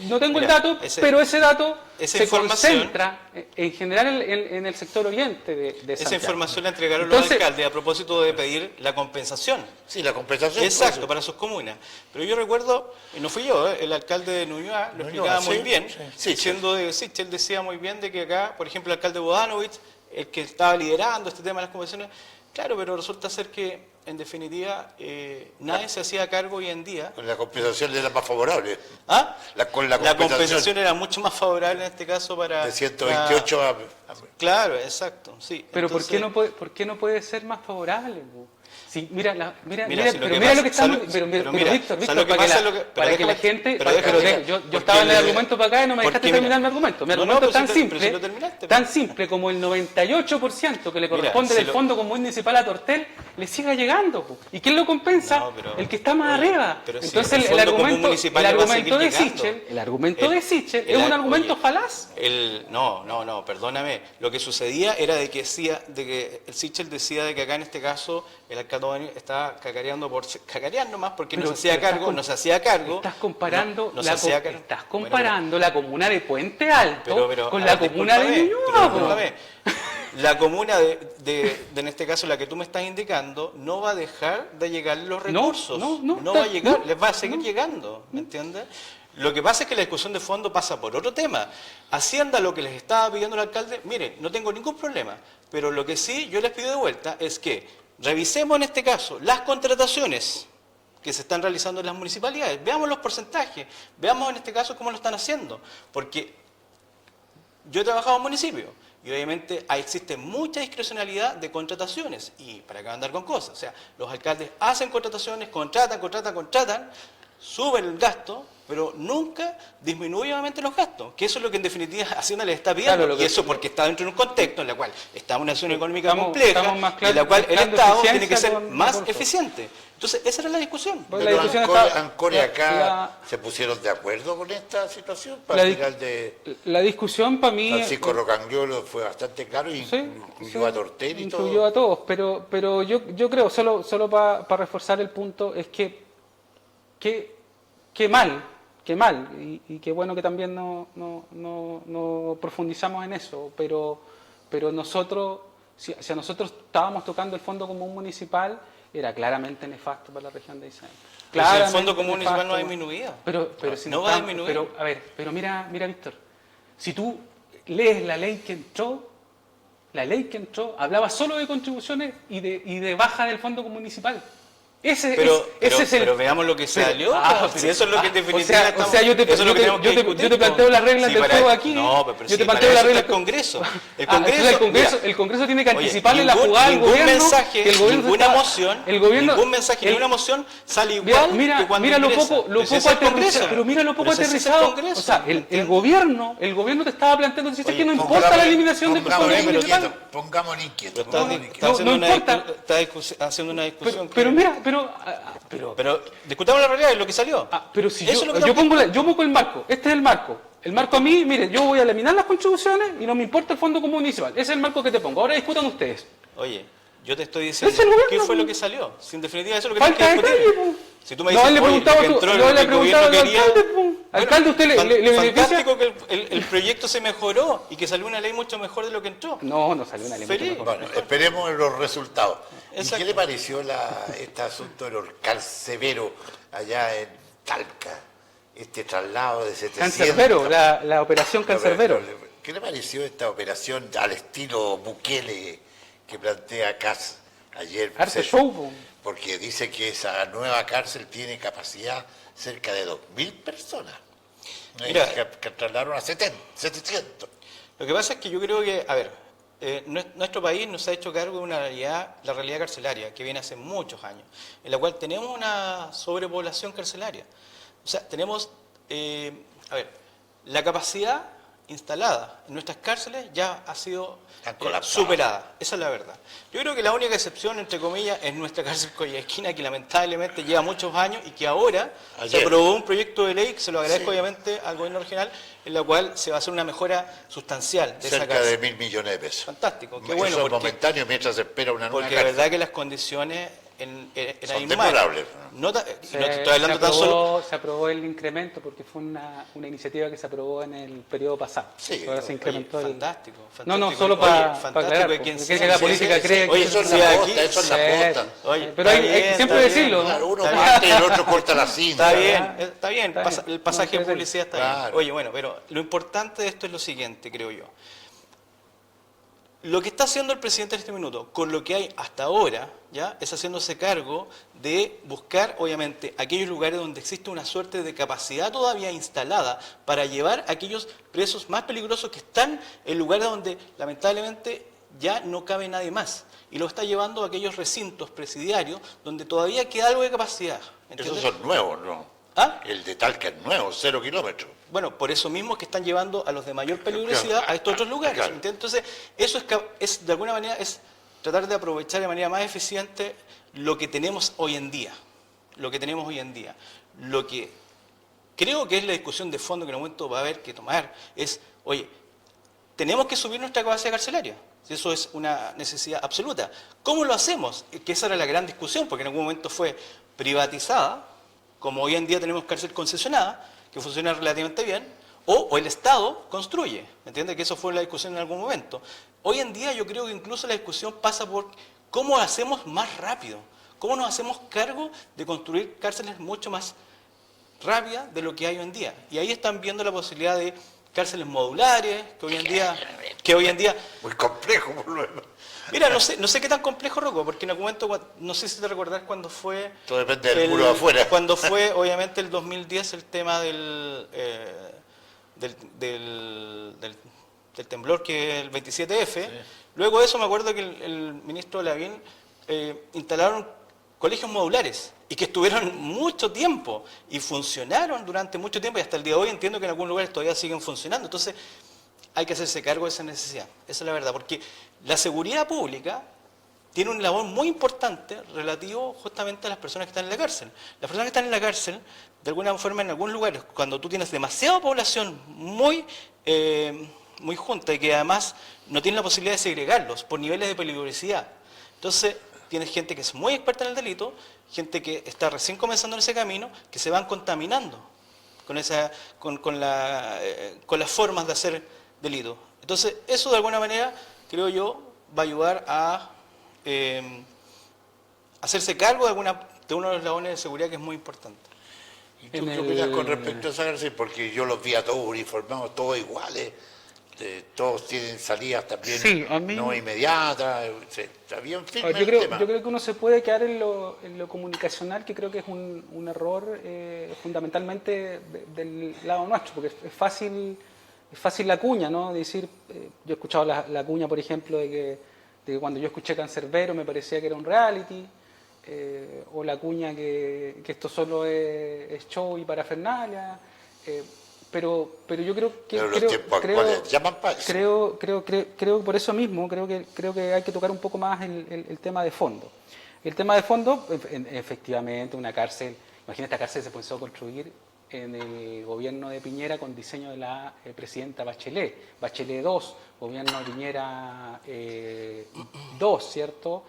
No tengo el dato, pero ese dato se concentra en general en el sector oriente de Santiago. Esa información la entregaron los alcaldes a propósito de pedir la compensación. Sí, la compensación. Exacto, para sus comunas. Pero yo recuerdo, y no fui yo, el alcalde de Ñuñoa lo explicaba muy bien, siendo de Sichel decía muy bien de que acá, por ejemplo, el alcalde Bodanovich, el que estaba liderando este tema de las convenciones, claro, pero resulta ser que en definitiva, nadie se hacía cargo hoy en día. Con la compensación era más favorable. ¿Ah? La compensación era mucho más favorable en este caso para... De 128 a... Claro, exacto, sí. Pero entonces, ¿por qué no puede ser más favorable? Sí, mira lo que estamos... Pero Víctor, para que la gente... Yo estaba en el argumento para acá y no me dejaste terminar mi argumento. Mi argumento es tan simple como el 98% que le corresponde del Fondo Común Municipal a Tortel le siga llegando. ¿Y quién lo compensa? El que está más arriba. Entonces el argumento de Sichel es un argumento falaz. No, perdóname. Lo que sucedía era de que el Sichel decía de que acá en este caso el alcalde estaba cacareando nomás porque no se hacía cargo. Estás comparando la comuna de Puente Alto con la comuna de Ñuñoa. La comuna en este caso la que tú me estás indicando no va a dejar de llegar los recursos. No va a llegar, les va a seguir llegando, ¿me entiendes? Lo que pasa es que la discusión de fondo pasa por otro tema. Hacienda, lo que les estaba pidiendo el alcalde, mire, no tengo ningún problema, pero lo que sí yo les pido de vuelta es que revisemos en este caso las contrataciones que se están realizando en las municipalidades, veamos los porcentajes, veamos en este caso cómo lo están haciendo, porque yo he trabajado en municipios y obviamente ahí existe mucha discrecionalidad de contrataciones y para qué andar con cosas, o sea, los alcaldes hacen contrataciones, contratan, suben el gasto, pero nunca disminuye obviamente los gastos, que eso es lo que en definitiva Hacienda les está pidiendo, Claro, y eso porque está dentro de un contexto en el cual está una acción económica compleja, en la cual el mezclando Estado tiene que eficiencia ser con más recursos. eficiente. Entonces, esa era la discusión. Pues Pero la discusión Ancor y acá la- se pusieron de acuerdo con esta situación para el final de la discusión para mí... Francisco Rocagliolo fue bastante claro y Sí, incluyó sí, a Tortel y incluyó todo. a todos, pero yo creo, solo para reforzar el punto, es que mal, y qué bueno que también no profundizamos en eso, pero nosotros, si a nosotros estábamos tocando el Fondo Común Municipal, era claramente nefasto para la región de Aysén. Pero si el Claramente Fondo Común Municipal no ha nefasto. disminuido. Pero si No va a estamos- disminuir. Pero, a ver, pero mira, Víctor, si tú lees la ley que entró, hablaba solo de contribuciones y de baja del Fondo Municipal. Ese es el... Pero veamos lo que salió. Si eso es lo que en definitiva o sea, yo te planteo las reglas del juego aquí. No, pero yo te si para planteo eso las está reglas. el Congreso. El Entonces Congreso, el Congreso tiene que Oye, anticiparle la jugada al ningún gobierno. mensaje, que el gobierno ninguna está- moción, el gobierno, ningún mensaje, el- ninguna moción sale igual que cuando mira lo ingresa. poco Pero si es el aterrizado, Congreso. pero mira lo poco Pero si ese es el aterrizado. Congreso. O sea, el gobierno te estaba planteando, dice Oye, que no importa la eliminación del Fondo Municipal. Pongámosle inquieto. Pero No importa. está haciendo una discusión. Pero mira, Pero discutamos la realidad, es lo que salió. pero si Eso es lo que yo estamos- pongo el marco, este es el marco. El marco a mí, mire, yo voy a eliminar las contribuciones y no me importa el Fondo Común Municipal. Ese es el marco que te pongo. Ahora discutan ustedes. Oye, yo te estoy diciendo Es el gobierno, qué fue po. lo que salió. Si en definitiva eso es lo que Falta tienes que de discutir. calle, po. Si tú me No dices, le oye, preguntaba lo que tú- entró, no lo le que el preguntaba gobierno al quería... alcalde, po. Alcalde, ¿usted le beneficia? Fantástico que el proyecto se mejoró y que salió una ley mucho mejor de lo que entró. No salió una ley mucho Feliz. mejor. Bueno, esperemos los resultados. ¿Y Exacto. qué le pareció este asunto del Orcal Severo allá en Talca? Este traslado de 700... Cancerbero, la operación Cancerbero. ¿Qué le pareció esta operación al estilo Bukele que plantea Kass ayer? Arte show, po. Porque dice que esa nueva cárcel tiene capacidad cerca de 2.000 personas. Mira. Que trasladaron a 700. Lo que pasa es que yo creo que, a ver, nuestro país nos ha hecho cargo de una realidad, la realidad carcelaria, que viene hace muchos años, en la cual tenemos una sobrepoblación carcelaria. O sea, tenemos, la capacidad instalada en nuestras cárceles ya ha sido Han colapsado. superada. Esa es la verdad. Yo creo que la única excepción, entre comillas, es nuestra cárcel Coyhaiquina, que lamentablemente lleva muchos años y que ahora se Ayer. aprobó un proyecto de ley, que se lo agradezco obviamente al gobierno regional, en la cual se va a hacer una mejora sustancial de esa Cerca cárcel. de 1.000 millones de pesos. Fantástico, qué Eso bueno, es porque, momentáneo mientras se espera una nueva porque de cárcel. verdad que las condiciones eran Son inhumanas. deplorables. No te estoy hablando tan solo... Se aprobó el incremento porque fue una iniciativa que se aprobó en el periodo pasado. Sí, Ahora se incrementó el... Fantástico, No, fantástico. solo Oye, para fantástico aclarar, de porque quien cree sea. que la Sí, política sí, cree sí. que Oye, eso es sí, la aquí- posta, eso es la Sí. posta. Oye, Pero está hay que bien, siempre está bien. decirlo, ¿no? Claro, uno Está parte y el otro corta la cinta. Está bien, está bien. Está bien. El pasaje No, de publicidad está claro. bien. Oye, bueno, pero lo importante de esto es lo siguiente, creo yo. Lo que está haciendo el presidente en este minuto, con lo que hay hasta ahora, ya, es haciéndose cargo de buscar, obviamente, aquellos lugares donde existe una suerte de capacidad todavía instalada para llevar a aquellos presos más peligrosos que están en lugares donde, lamentablemente, ya no cabe nadie más. Y lo está llevando a aquellos recintos presidiarios donde todavía queda algo de capacidad. Esos ¿entiendes? son nuevos, ¿no? ¿Ah? El de Talca es nuevo, 0 kilómetros. Bueno, por eso mismo es que están llevando a los de mayor peligrosidad a estos otros lugares. Claro. ¿entiendes? Entonces, eso es de alguna manera es tratar de aprovechar de manera más eficiente lo que tenemos hoy en día. Lo que tenemos hoy en día. Lo que creo que es la discusión de fondo que en un momento va a haber que tomar es, oye, tenemos que subir nuestra capacidad carcelaria. Eso es una necesidad absoluta. ¿Cómo lo hacemos? Que esa era la gran discusión, porque en algún momento fue privatizada, como hoy en día tenemos cárcel concesionada, que funciona relativamente bien, o el Estado construye. ¿Me entiendes? Que eso fue la discusión en algún momento. Hoy en día yo creo que incluso la discusión pasa por cómo hacemos más rápido, cómo nos hacemos cargo de construir cárceles mucho más rápida de lo que hay hoy en día. Y ahí están viendo la posibilidad de cárceles modulares, que hoy en día Muy complejo por lo demás. mira, no sé qué tan complejo, Rocco, porque en algún momento, no sé si te recordás cuando fue... Todo depende del muro de afuera. Cuando fue, obviamente, el 2010 el tema del temblor, que es el 27F. Sí. Luego de eso me acuerdo que el ministro Lavín instalaron colegios modulares y que estuvieron mucho tiempo y funcionaron durante mucho tiempo y hasta el día de hoy entiendo que en algunos lugares todavía siguen funcionando. Entonces hay que hacerse cargo de esa necesidad, esa es la verdad, porque la seguridad pública tiene una labor muy importante relativo justamente a las personas que están en la cárcel. Las personas que están en la cárcel, de alguna forma en algunos lugares, cuando tú tienes demasiada población muy junta y que además no tienen la posibilidad de segregarlos por niveles de peligrosidad, entonces tienes gente que es muy experta en el delito, gente que está recién comenzando en ese camino, que se van contaminando con las formas de hacer delito. Entonces, eso de alguna manera, creo yo, va a ayudar a hacerse cargo de uno de los eslabones de seguridad que es muy importante. ¿Y tú qué opinas con respecto a esa cárcel? Porque yo los vi a todos uniformados, todos iguales, todos tienen salidas también sí, no inmediatas, está bien firme yo creo, el tema. yo creo que uno se puede quedar en lo comunicacional, que creo que es un error fundamentalmente del lado nuestro, porque es fácil la cuña, ¿no? Decir, yo he escuchado la cuña, por ejemplo, de que cuando yo escuché Cancerbero me parecía que era un reality, o la cuña que esto solo es show y parafernalia, pero yo creo que pero los tiempos actuales llaman para eso. creo por eso mismo creo que hay que tocar un poco más el tema de fondo. El tema de fondo, efectivamente, una cárcel, imagina, esta cárcel se pensó construir en el gobierno de Piñera con diseño de la presidenta Bachelet 2, gobierno de Piñera 2, ¿cierto?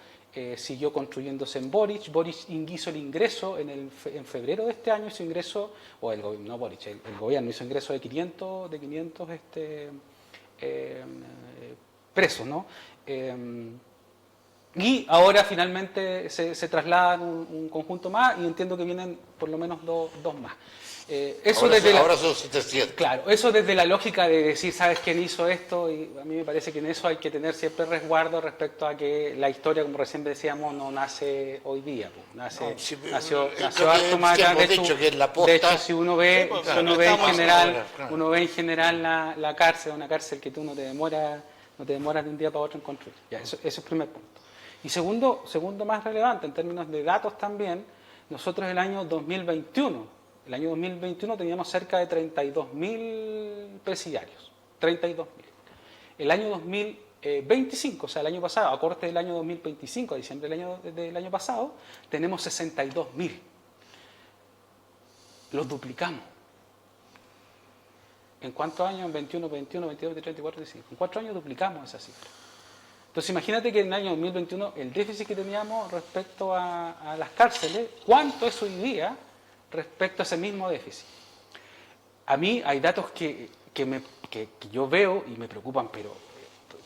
Siguió construyéndose en Boric hizo el ingreso en febrero de este año, hizo ingreso, o el gobierno hizo ingreso de 500 presos, ¿no? Y ahora finalmente se trasladan un conjunto más y entiendo que vienen por lo menos dos más. Eso ahora son 700. Claro, eso desde la lógica de decir, ¿sabes quién hizo esto? Y a mí me parece que en eso hay que tener siempre resguardo respecto a que la historia, como recién decíamos, no nace hoy día. Nació harto más acá. De hecho, si uno ve, uno ve en general la cárcel, una cárcel que tú no te demoras de un día para otro en construir. Ya, eso es el primer punto. Y segundo más relevante, en términos de datos también, nosotros el año 2021 teníamos cerca de 32.000 presidiarios. 32.000. El año 2025, o sea, el año pasado, a corte del año 2025, a diciembre del año pasado, tenemos 62.000. Los duplicamos. ¿En cuántos años? En 21, 22, 23, 24, 25. En 4 años duplicamos esa cifra. Entonces imagínate que en el año 2021 el déficit que teníamos respecto a las cárceles, ¿cuánto es hoy día respecto a ese mismo déficit? A mí hay datos que yo veo y me preocupan, pero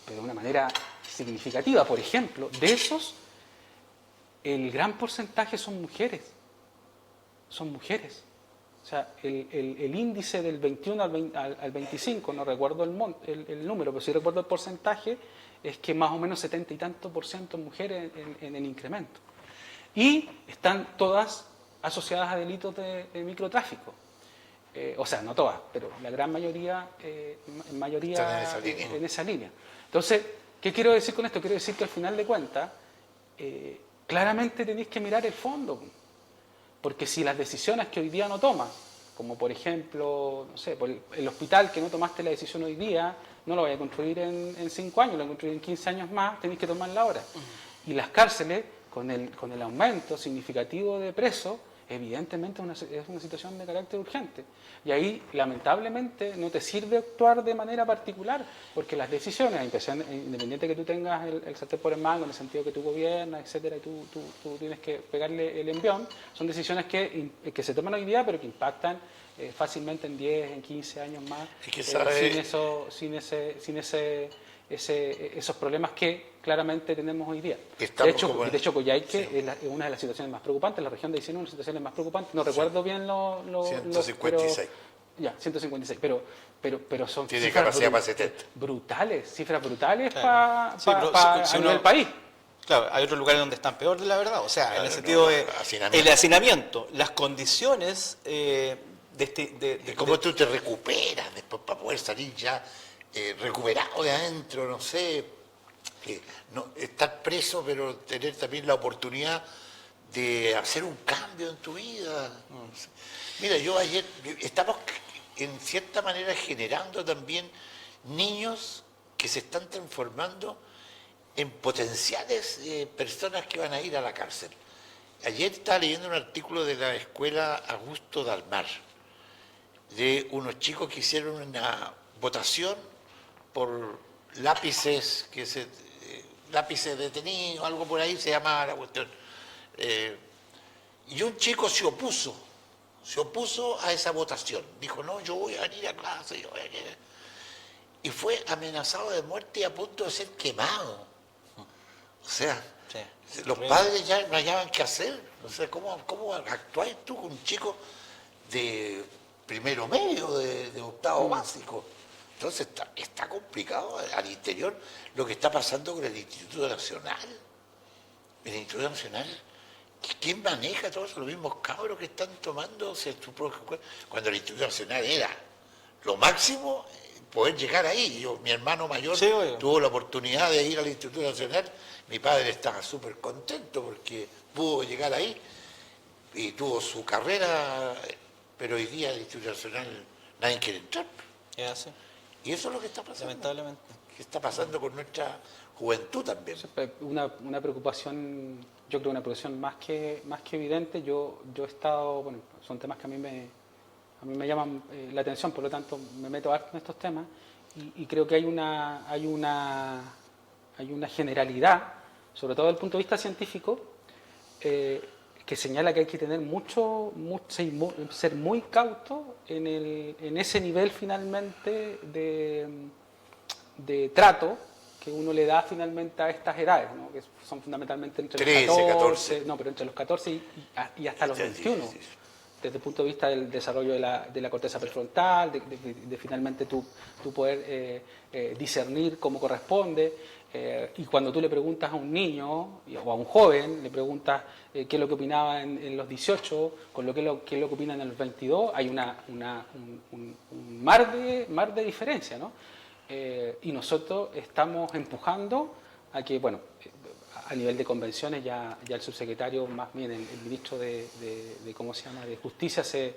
de una manera significativa. Por ejemplo, de esos, el gran porcentaje son mujeres. Son mujeres. O sea, el índice del 21 al 25, no recuerdo el número, pero sí recuerdo el porcentaje, es que más o menos 70 y tanto % mujeres en el incremento. Y están todas asociadas a delitos de microtráfico. O sea, no todas, pero la gran mayoría, en esa línea. Entonces, ¿qué quiero decir con esto? Quiero decir que al final de cuentas, claramente tenéis que mirar el fondo. Porque si las decisiones que hoy día no tomas, como por ejemplo, no sé, por el hospital que no tomaste la decisión hoy día, no lo voy a construir en 5 años, lo voy a construir en 15 años más, tenéis que tomarla ahora. Y las cárceles, con el aumento significativo de presos, evidentemente es una situación de carácter urgente. Y ahí, lamentablemente, no te sirve actuar de manera particular, porque las decisiones, independiente que tú tengas el sartén por el mango, en el sentido que tú gobiernas, etcétera, y tú tienes que pegarle el envión, son decisiones que se toman hoy día, pero que impactan fácilmente en 10, en 15 años más, sin esos problemas que claramente tenemos hoy día. Estamos De hecho, Coyhaique sí. es una de las situaciones más preocupantes, la región de Aysén es una de las situaciones más preocupantes, no recuerdo bien los 156. Ya, 156, pero son Tiene cifras capacidad para 70. brutales, cifras brutales Claro. Sí, pero para si a uno- nivel país. Claro, hay otros lugares donde están peor, la verdad. O sea, en Claro, el sentido no, de hacinamiento. el hacinamiento, las condiciones Y cómo tú te recuperas después para poder salir ya recuperado de adentro, no sé, no, estar preso, pero tener también la oportunidad de hacer un cambio en tu vida. Mira, yo ayer, estamos en cierta manera generando también niños que se están transformando en potenciales personas que van a ir a la cárcel. Ayer estaba leyendo un artículo de la escuela Augusto Dalmar, de unos chicos que hicieron una votación por lápices, lápices detenidos, algo por ahí se llamaba la cuestión. Y un chico se opuso a esa votación. Dijo, no, yo voy a venir a clase, yo voy a venir. Y fue amenazado de muerte y a punto de ser quemado. O sea, Sí. los padres ya no hallaban qué hacer. O sea, ¿cómo actuáis tú con un chico de primero medio, de octavo básico? Entonces está complicado al interior lo que está pasando con el Instituto Nacional. El Instituto Nacional, ¿quién maneja todo eso? Los mismos cabros que están tomando su propio... Cuando el Instituto Nacional era lo máximo, poder llegar ahí. Mi hermano mayor Sí, oye. tuvo la oportunidad de ir al Instituto Nacional. Mi padre estaba súper contento porque pudo llegar ahí y tuvo su carrera, pero hoy día el Instituto Nacional nadie quiere entrar. Es así, Y eso es lo que está pasando. lamentablemente. Que está pasando con nuestra juventud también. Una preocupación, yo creo una preocupación más que evidente. Yo he estado, bueno, son temas que a mí me llaman la atención, por lo tanto me meto harto en estos temas y creo que hay una generalidad, sobre todo desde el punto de vista científico, que señala que hay que tener ser muy cauto en ese nivel finalmente de trato que uno le da finalmente a estas edades, ¿no? Que son fundamentalmente entre 13, los 14, 14. No, pero entre los 14 y hasta los Sí, 21. sí, sí. Desde el punto de vista del desarrollo de la corteza prefrontal, de finalmente tú poder discernir cómo corresponde. Y cuando tú le preguntas a un niño o a un joven, le preguntas qué es lo que opinaba en los 18, con qué es lo que opinan en los 22, hay un mar de diferencia, ¿no? Y nosotros estamos empujando a que, bueno, a nivel de convenciones ya el subsecretario, más bien el ministro de ¿cómo se llama?, de Justicia se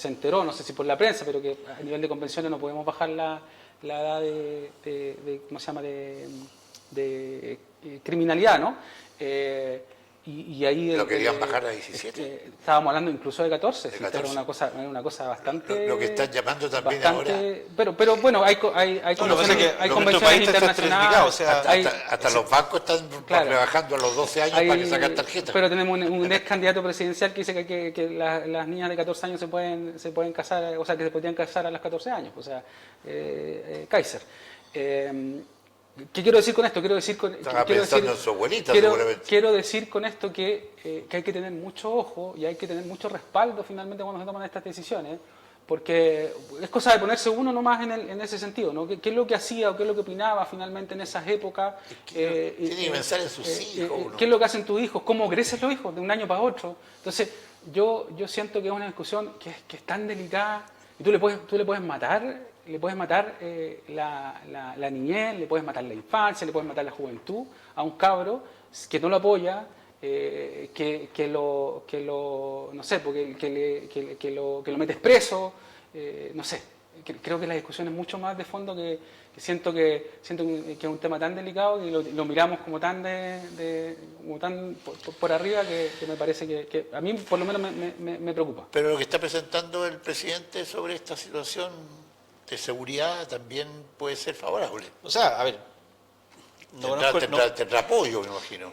enteró, no sé si por la prensa, pero que a nivel de convenciones no podemos bajar la edad de ¿cómo se llama?, de criminalidad, ¿no? Y ahí Lo querían bajar a 17. Estábamos hablando incluso de 14, De sí, 14. era una cosa bastante... Lo que están llamando también bastante, pero bueno, hay No, lo que pasa es que hay nuestro convenciones país está estratificado, internacionales. o sea, Hasta los bancos están Claro. rebajando a los 12 años para que sacan tarjetas. Pero tenemos un ex candidato presidencial que dice que las niñas de 14 años se pueden casar, o sea, que se podrían casar a los 14 años, o sea, Kaiser. ¿Qué quiero decir con esto? Estaba pensando en su abuelita, seguramente. Quiero decir con esto que hay que tener mucho ojo y hay que tener mucho respaldo finalmente cuando se toman estas decisiones, porque es cosa de ponerse uno nomás en ese sentido, ¿no? ¿Qué es lo que hacía o qué es lo que opinaba finalmente en esas épocas? Tiene que pensar en sus hijos. ¿no? ¿Qué es lo que hacen tus hijos? ¿Cómo crecen los hijos de un año para otro? Entonces, yo siento que es una discusión que es tan delicada y tú le puedes matar la niñez, le puedes matar la infancia, le puedes matar la juventud a un cabro que no lo apoya, que lo metes preso, no sé. Creo que la discusión es mucho más de fondo que siento que es un tema tan delicado y lo miramos como tan por arriba que me parece que a mí por lo menos me preocupa. Pero lo que está presentando el presidente sobre esta situación de seguridad también puede ser favorable. o sea, a ver, Tendrá apoyo, me imagino.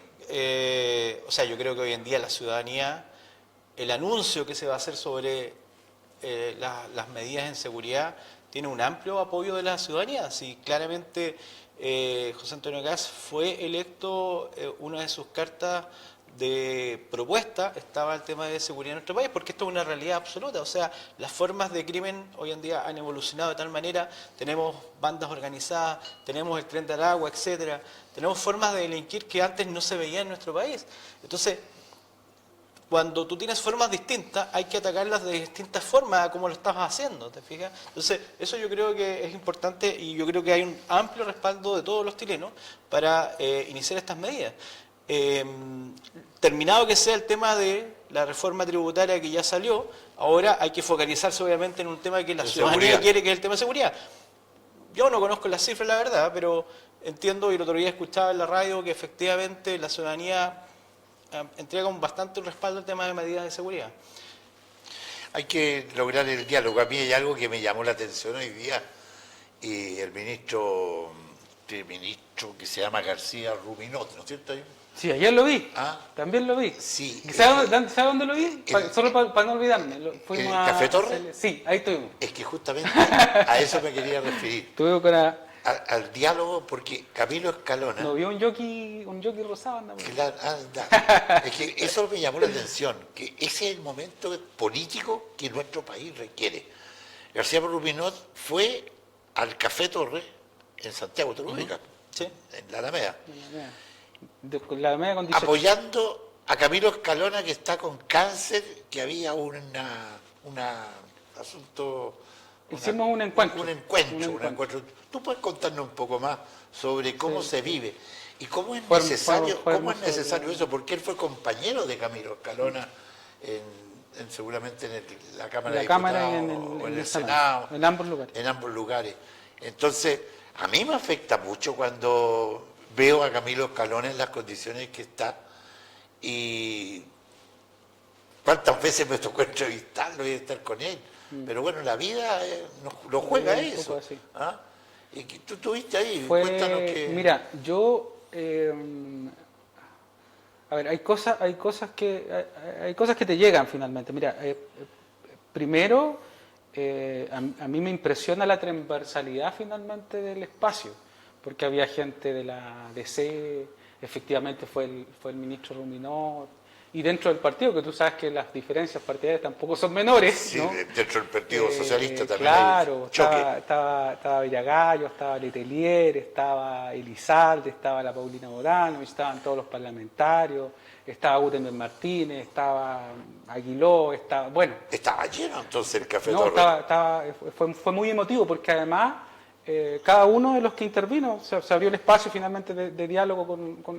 O sea, yo creo que hoy en día la ciudadanía, el anuncio que se va a hacer sobre las medidas en seguridad tiene un amplio apoyo de la ciudadanía. Si claramente José Antonio Kast fue electo, una de sus cartas de propuesta estaba el tema de seguridad en nuestro país, porque esto es una realidad absoluta. O sea, las formas de crimen hoy en día han evolucionado de tal manera, tenemos bandas organizadas, tenemos el Tren de Aragua, etcétera, tenemos formas de delinquir que antes no se veían en nuestro país. Entonces, cuando tú tienes formas distintas, hay que atacarlas de distintas formas, como lo estás haciendo, ¿te fijas? Entonces, eso yo creo que es importante y yo creo que hay un amplio respaldo de todos los chilenos para iniciar estas medidas. Terminado que sea el tema de la reforma tributaria que ya salió, ahora hay que focalizarse obviamente en un tema que la ciudadanía quiere, que es el tema de seguridad. Yo no conozco las cifras, la verdad, pero entiendo, y el otro día escuchaba en la radio, que efectivamente la ciudadanía entrega con bastante respaldo al tema de medidas de seguridad. Hay que lograr el diálogo. A mí hay algo que me llamó la atención hoy día, y el ministro que se llama García Rubinot, ¿no es cierto? Sí, ayer lo vi. Ah. También lo vi. Sí. ¿Sabe dónde lo vi? Solo para no olvidarme. ¿El Café Torre? Sí, ahí estuvimos. Es que justamente a eso me quería referir. Estuve con al diálogo, porque Camilo Escalona... No, vio un jockey rosado. Anda, Claro, anda. Es que eso me llamó la atención, que ese es el momento político que nuestro país requiere. García Rubinot fue al Café Torre en Santiago, ¿te lo ubicas? Sí. En la Alameda. La Alameda con 18. Apoyando a Camilo Escalona, que está con cáncer, que había un asunto... Hicimos un encuentro. Un encuentro. ¿Tú puedes contarnos un poco más sobre cómo se vive y cómo es necesario eso? Porque él fue compañero de Camilo Escalona seguramente en la Cámara de Diputados o en el Senado. En ambos lugares. En ambos lugares. Entonces, a mí me afecta mucho cuando veo a Camilo Escalona en las condiciones que está, y cuántas veces me tocó entrevistarlo y estar con él. Pero bueno, la vida lo juega eso. ¿Ah? ¿Y tú estuviste ahí? Cuéntanos que... Mira, yo... a ver, hay cosas que te llegan finalmente. Mira, primero, a mí me impresiona la transversalidad finalmente del espacio, porque había gente de la DC, efectivamente fue el ministro Rubinot, y dentro del partido, que tú sabes que las diferencias partidarias tampoco son menores, ¿no? Sí, dentro del Partido Socialista también claro, hay choque. Estaba Villagallo, estaba Letelier, estaba Elizalde, estaba la Paulina Morano, estaban todos los parlamentarios, estaba Gutenberg Martínez, estaba Aguiló, bueno. Estaba lleno entonces el Café No, Torre. fue muy emotivo, porque además cada uno de los que intervino, se abrió el espacio finalmente de diálogo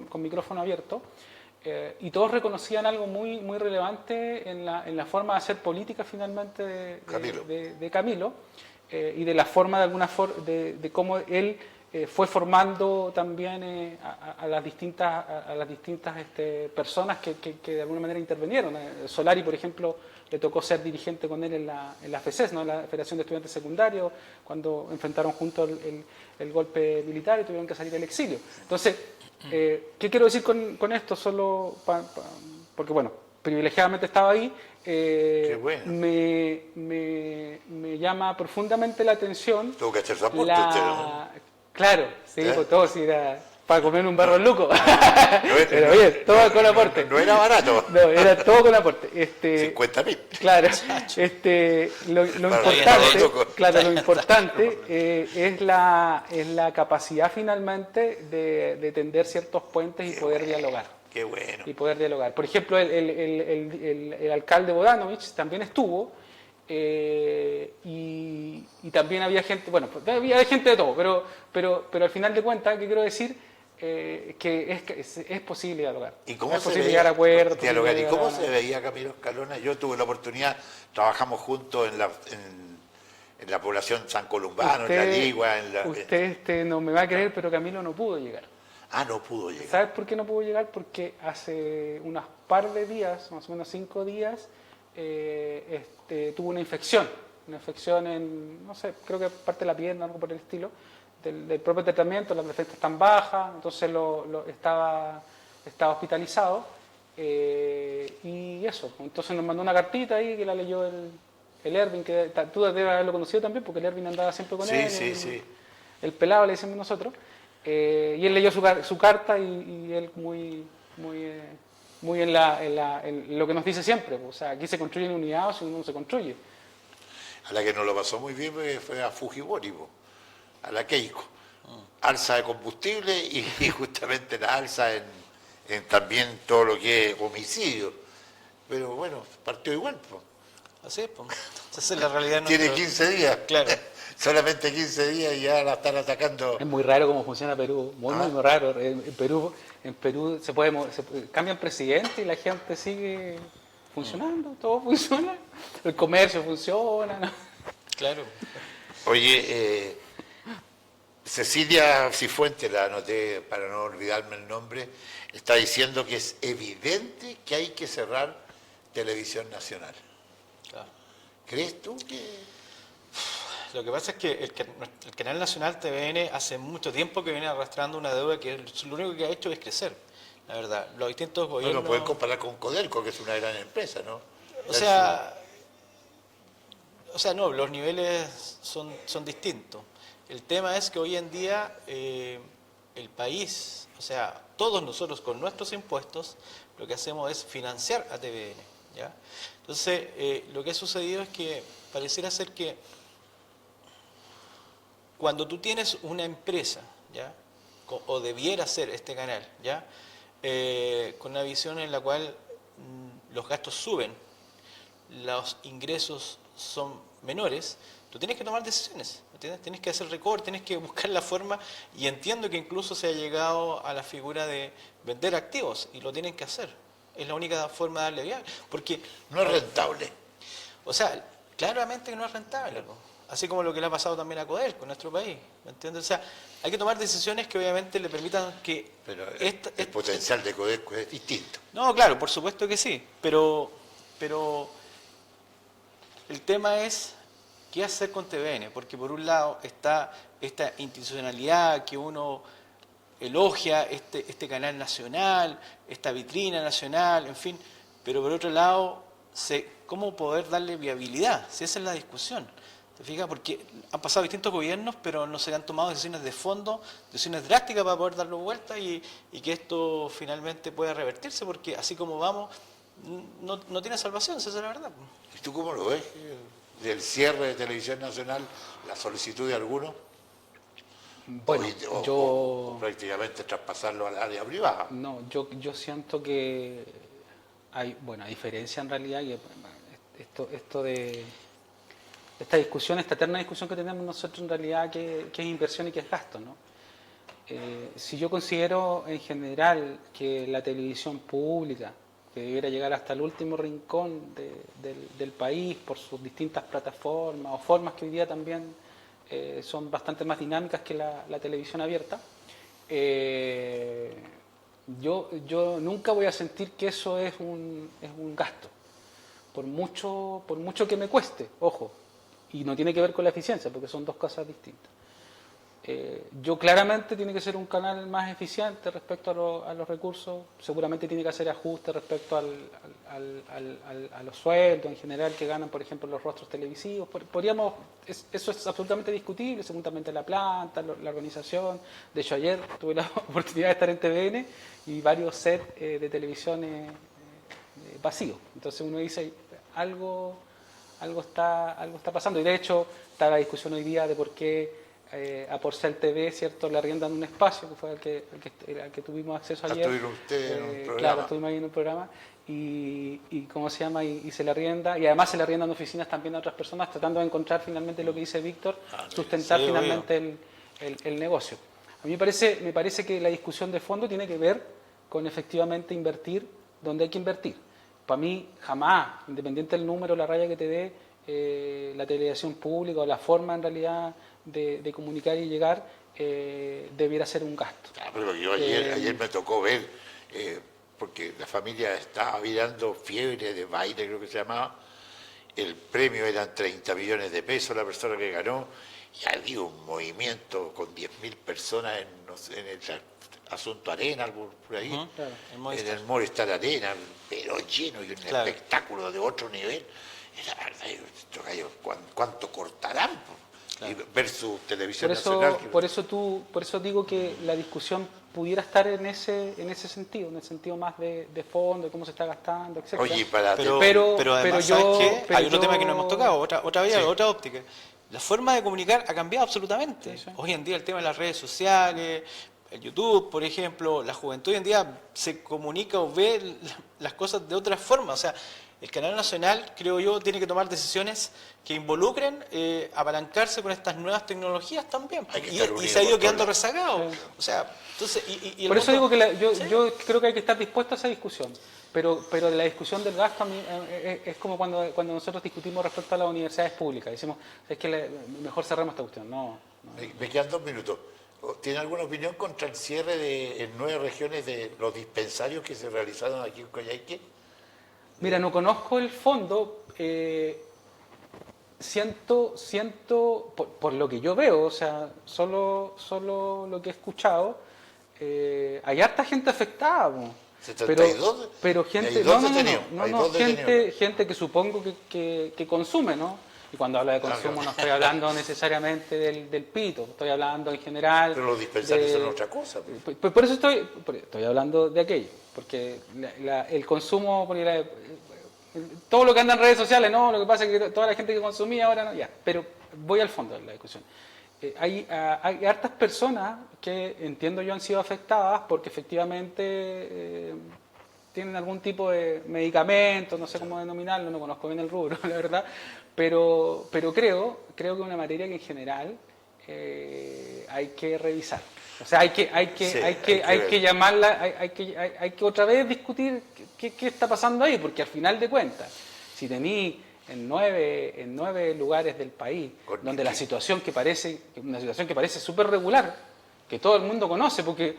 con micrófono abierto. Y todos reconocían algo muy, muy relevante en la forma de hacer política finalmente de Camilo, y de la forma de cómo él fue formando también a las distintas personas que de alguna manera intervinieron. Solari, por ejemplo, le tocó ser dirigente con él en la FESES, ¿no? En la Federación de Estudiantes Secundarios, cuando enfrentaron juntos el golpe militar y tuvieron que salir al exilio. Entonces, ¿qué quiero decir con esto? Solo porque, bueno, privilegiadamente estaba ahí. Qué bueno. Me llama profundamente la atención. Tuvo que hacer su aporte usted, ¿no? Claro, sí, pues todo sí era para comer un barro luco. Pero bien, todo con aporte. No era barato. No, era todo con aporte. 50.000. Claro, lo importante es la capacidad finalmente de tender ciertos puentes y poder dialogar. Qué bueno. Y poder dialogar. Por ejemplo, el alcalde Bodanovich también estuvo, y también había gente, bueno, había gente de todo, pero al final de cuentas, ¿qué quiero decir? Que es posible dialogar. ¿Y cómo es posible llegar a acuerdos. ¿Y cómo se veía Camilo Escalona? Yo tuve la oportunidad, trabajamos juntos en la población San Columbano, en La Ligua. Usted no me va a creer, pero Camilo no pudo llegar. Ah, no pudo llegar. ¿Sabes por qué no pudo llegar? Porque hace unos par de días, más o menos 5 días, tuvo una infección en, no sé, creo que parte de la pierna, algo por el estilo, del propio tratamiento. Las defensas están bajas, entonces estaba hospitalizado, y eso. Entonces nos mandó una cartita ahí que la leyó el Erwin, que tú debes haberlo conocido también, porque el Erwin andaba siempre con él. Sí. El pelado, le decimos nosotros. Y él leyó su carta y él muy en lo que nos dice siempre. O sea, aquí se construyen unidades o si no se construye. A la que nos lo pasó muy bien fue a Fujimori, a la Keiko. Alza de combustible y justamente la alza en también todo lo que es homicidio. Pero bueno, partió igual. Así es, pues. Esa es la realidad. Tiene 15 días. Claro. Solamente 15 días y ya la están atacando. Es muy raro cómo funciona Perú, muy raro. En Perú cambian presidente y la gente sigue funcionando, todo funciona, el comercio funciona, ¿no? Claro. Oye, Cecilia Cifuentes, la anoté para no olvidarme el nombre, está diciendo que es evidente que hay que cerrar Televisión Nacional. Claro. ¿Crees tú que...? Lo que pasa es que el canal nacional TVN hace mucho tiempo que viene arrastrando una deuda que lo único que ha hecho es crecer, la verdad. Los distintos gobiernos... No lo pueden comparar con Codelco, que es una gran empresa, ¿no? O sea, no, los niveles son distintos. El tema es que hoy en día el país, o sea, todos nosotros con nuestros impuestos, lo que hacemos es financiar a TVN, ¿ya? Entonces, lo que ha sucedido es que pareciera ser que cuando tú tienes una empresa, ¿ya? O debiera ser este canal, ¿ya? Con una visión en la cual los gastos suben, los ingresos son menores, tú tienes que tomar decisiones, ¿entiendes? Tienes que hacer recortes, tienes que buscar la forma, y entiendo que incluso se ha llegado a la figura de vender activos, y lo tienen que hacer. Es la única forma de darle viable, porque... No es rentable. O sea, claramente que no es rentable, ¿no? Así como lo que le ha pasado también a Codelco en nuestro país, ¿me entiendes? O sea, hay que tomar decisiones que obviamente le permitan que... Pero el potencial de Codelco es distinto. No, claro, por supuesto que sí, pero el tema es qué hacer con TVN, porque por un lado está esta institucionalidad que uno elogia, este canal nacional, esta vitrina nacional, en fin, pero por otro lado, ¿cómo poder darle viabilidad? Si esa es la discusión. ¿Te fijas? Porque han pasado distintos gobiernos, pero no se han tomado decisiones de fondo, decisiones drásticas para poder darlo vuelta y que esto finalmente pueda revertirse, porque así como vamos, no tiene salvación, esa es la verdad. ¿Y tú cómo lo ves? Del cierre de Televisión Nacional, la solicitud de algunos, Bueno, o prácticamente traspasarlo al área privada. No, yo siento que hay, bueno, a diferencia en realidad, que esto de esta discusión, esta eterna discusión que tenemos nosotros en realidad, que es inversión y que es gasto, ¿no? Si yo considero en general que la televisión pública, que debiera llegar hasta el último rincón del país por sus distintas plataformas o formas que hoy día también son bastante más dinámicas que la televisión abierta, yo nunca voy a sentir que eso es un gasto, por mucho que me cueste, ojo. Y no tiene que ver con la eficiencia, porque son dos cosas distintas. Yo claramente tiene que ser un canal más eficiente respecto a los recursos, seguramente tiene que hacer ajustes respecto a los sueldos en general que ganan, por ejemplo, los rostros televisivos. Eso es absolutamente discutible, seguramente la planta, la organización. De hecho, ayer tuve la oportunidad de estar en TVN y varios sets de televisión vacíos. Entonces uno dice, algo está pasando, y de hecho está la discusión hoy día de por qué a Porcel TV, ¿cierto?, le arriendan un espacio que fue al que tuvimos acceso ayer. ¿Estuvieron ustedes en un programa? Claro, estuvimos ahí en un programa y ¿cómo se llama? Y se le arrienda, y además se le arriendan oficinas también a otras personas, tratando de encontrar finalmente lo que dice Víctor, sustentar finalmente el negocio. A mí me parece que la discusión de fondo tiene que ver con efectivamente invertir donde hay que invertir. Para mí, jamás, independiente del número, la raya que te dé la televisión pública o la forma en realidad de comunicar y llegar, debiera ser un gasto. Pero yo ayer me tocó ver, porque la familia estaba mirando Fiebre de Baile, creo que se llamaba, el premio eran 30 millones de pesos la persona que ganó, y había un movimiento con 10.000 personas en el Asunto Arena, por ahí, claro, en el Movistar Arena, pero lleno y un espectáculo de otro nivel. Y la verdad, estos gallos, ¿cuánto cortarán? Claro. Y versus televisión Por nacional. por eso digo que la discusión pudiera estar en ese sentido, en el sentido más de fondo, de cómo se está gastando, etcétera. Oye, Pero además, ¿sabes qué? Hay otro tema que no hemos tocado, otra vía, Sí. otra óptica. La forma de comunicar ha cambiado absolutamente. Sí, sí. Hoy en día el tema de las redes sociales, el YouTube, por ejemplo, la juventud hoy en día se comunica o ve las cosas de otra forma. O sea, el canal nacional, creo yo, tiene que tomar decisiones que involucren apalancarse con estas nuevas tecnologías también. Hay que Y, estar y unidos se ha ido por quedando todos rezagado. Sí. O sea, entonces... y el Por eso mundo- digo que ¿Sí? yo creo que hay que estar dispuesto a esa discusión. Pero de la discusión del gasto a mí, es como cuando nosotros discutimos respecto a las universidades públicas. Decimos, es que mejor cerremos esta cuestión. No. Me quedan 2 minutos. ¿Tiene alguna opinión contra el cierre en 9 regiones de los dispensarios que se realizaron aquí en Coyhaique? Mira, no conozco el fondo. Siento por lo que yo veo, o sea, solo lo que he escuchado, hay harta gente afectada. Po. 72, pero hay gente, dos no, detenidos, hay dos detenidos. gente que supongo que consume, ¿no? Y cuando hablo de consumo no estoy hablando necesariamente del pito, estoy hablando en general. Pero los dispensarios de- son otra cosa. Pues. Por eso estoy hablando de aquello, porque el consumo, todo lo que anda en redes sociales, no, lo que pasa es que toda la gente que consumía ahora no, ya, pero voy al fondo de la discusión. Hay hartas personas que entiendo yo han sido afectadas porque efectivamente tienen algún tipo de medicamento, no sé cómo denominarlo, no conozco bien el rubro, la verdad, pero creo que es una materia que en general hay que revisar. O sea, hay que llamarla, hay que otra vez discutir qué está pasando ahí, porque al final de cuentas, si tení en nueve lugares del país, donde la situación una situación que parece súper regular, que todo el mundo conoce, porque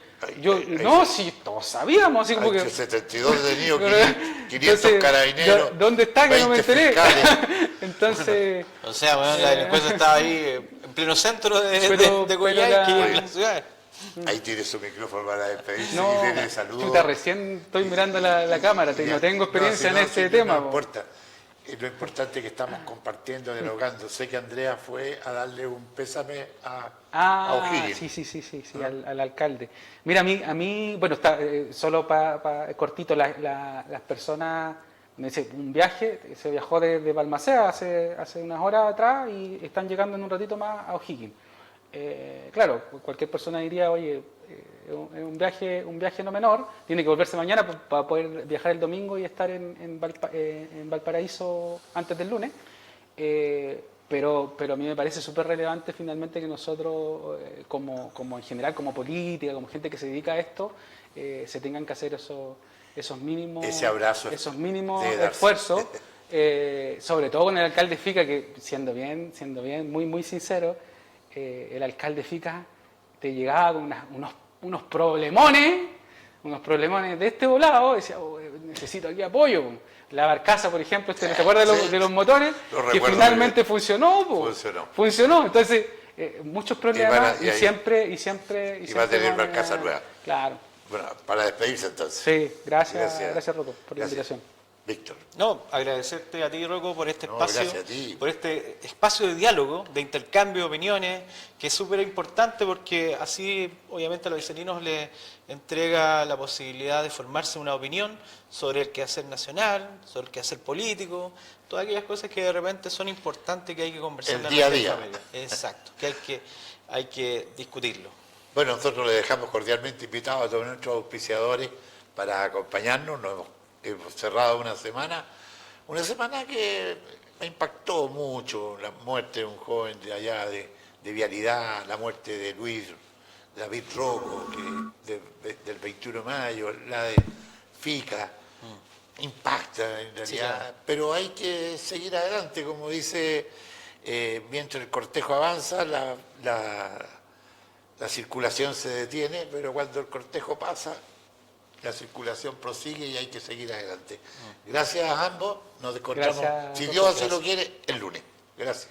si todos sabíamos, así como Hay que 72 detenidos, 500 entonces, carabineros. ¿dónde está que no me 20 enteré? fiscales. Entonces, O sea, bueno, la delincuencia estaba ahí en pleno centro de pero Coyhaique y la- en la ciudad. Ahí tiene su micrófono para despedirse no, y le saludo. chuta, recién estoy mirando la cámara, no tengo experiencia en este tema. No po. importa. Lo importante es que estamos compartiendo, dialogando. Sé que Andrea fue a darle un pésame a O'Higgins. Sí, al alcalde. Mira, a mí bueno, solo para cortito, las personas, un viaje, se viajó de Balmaceda hace unas horas atrás y están llegando en un ratito más a O'Higgins. Claro, cualquier persona diría, oye, es un viaje no menor, tiene que volverse mañana para poder viajar el domingo y estar en Valparaíso antes del lunes. Pero a mí me parece súper relevante finalmente que nosotros, como en general, como política, como gente que se dedica a esto, se tengan que hacer esos mínimos, Ese abrazo esos mínimos de darse. esfuerzos, sobre todo con el alcalde Fica, que siendo bien, muy, muy sincero, el alcalde Fica te llegaba con unos problemones de este volado, decía, necesito aquí apoyo. La barcaza, por ejemplo, ¿te acuerdas de los motores? Lo Que recuerdo finalmente bien. funcionó. Funcionó. Entonces, muchos problemas y va a tener barcaza nueva. Claro. Bueno, para despedirse entonces. Sí, gracias Rocco, por la Gracias. invitación. Víctor. No, agradecerte a ti, Rocco, por este No, espacio, gracias a ti. por este espacio de diálogo, de intercambio de opiniones, que es súper importante porque así, obviamente, a los vecinos les entrega la posibilidad de formarse una opinión sobre el quehacer nacional, sobre el quehacer político, todas aquellas cosas que de repente son importantes que hay que conversar El día a día. Exacto, que hay que discutirlo. Bueno, nosotros le dejamos cordialmente invitados a todos nuestros auspiciadores para acompañarnos. Nos hemos cerrado una semana que me impactó mucho, la muerte de un joven de allá de Vialidad, la muerte de Luis David Rocco, del 21 de mayo, la de Fica, impacta en realidad, Sí, claro. pero hay que seguir adelante, como dice, mientras el cortejo avanza, la circulación se detiene, pero cuando el cortejo pasa, la circulación prosigue y hay que seguir adelante. Gracias a ambos, nos encontramos, Gracias, si Rocco. Dios así lo quiere, el lunes. Gracias.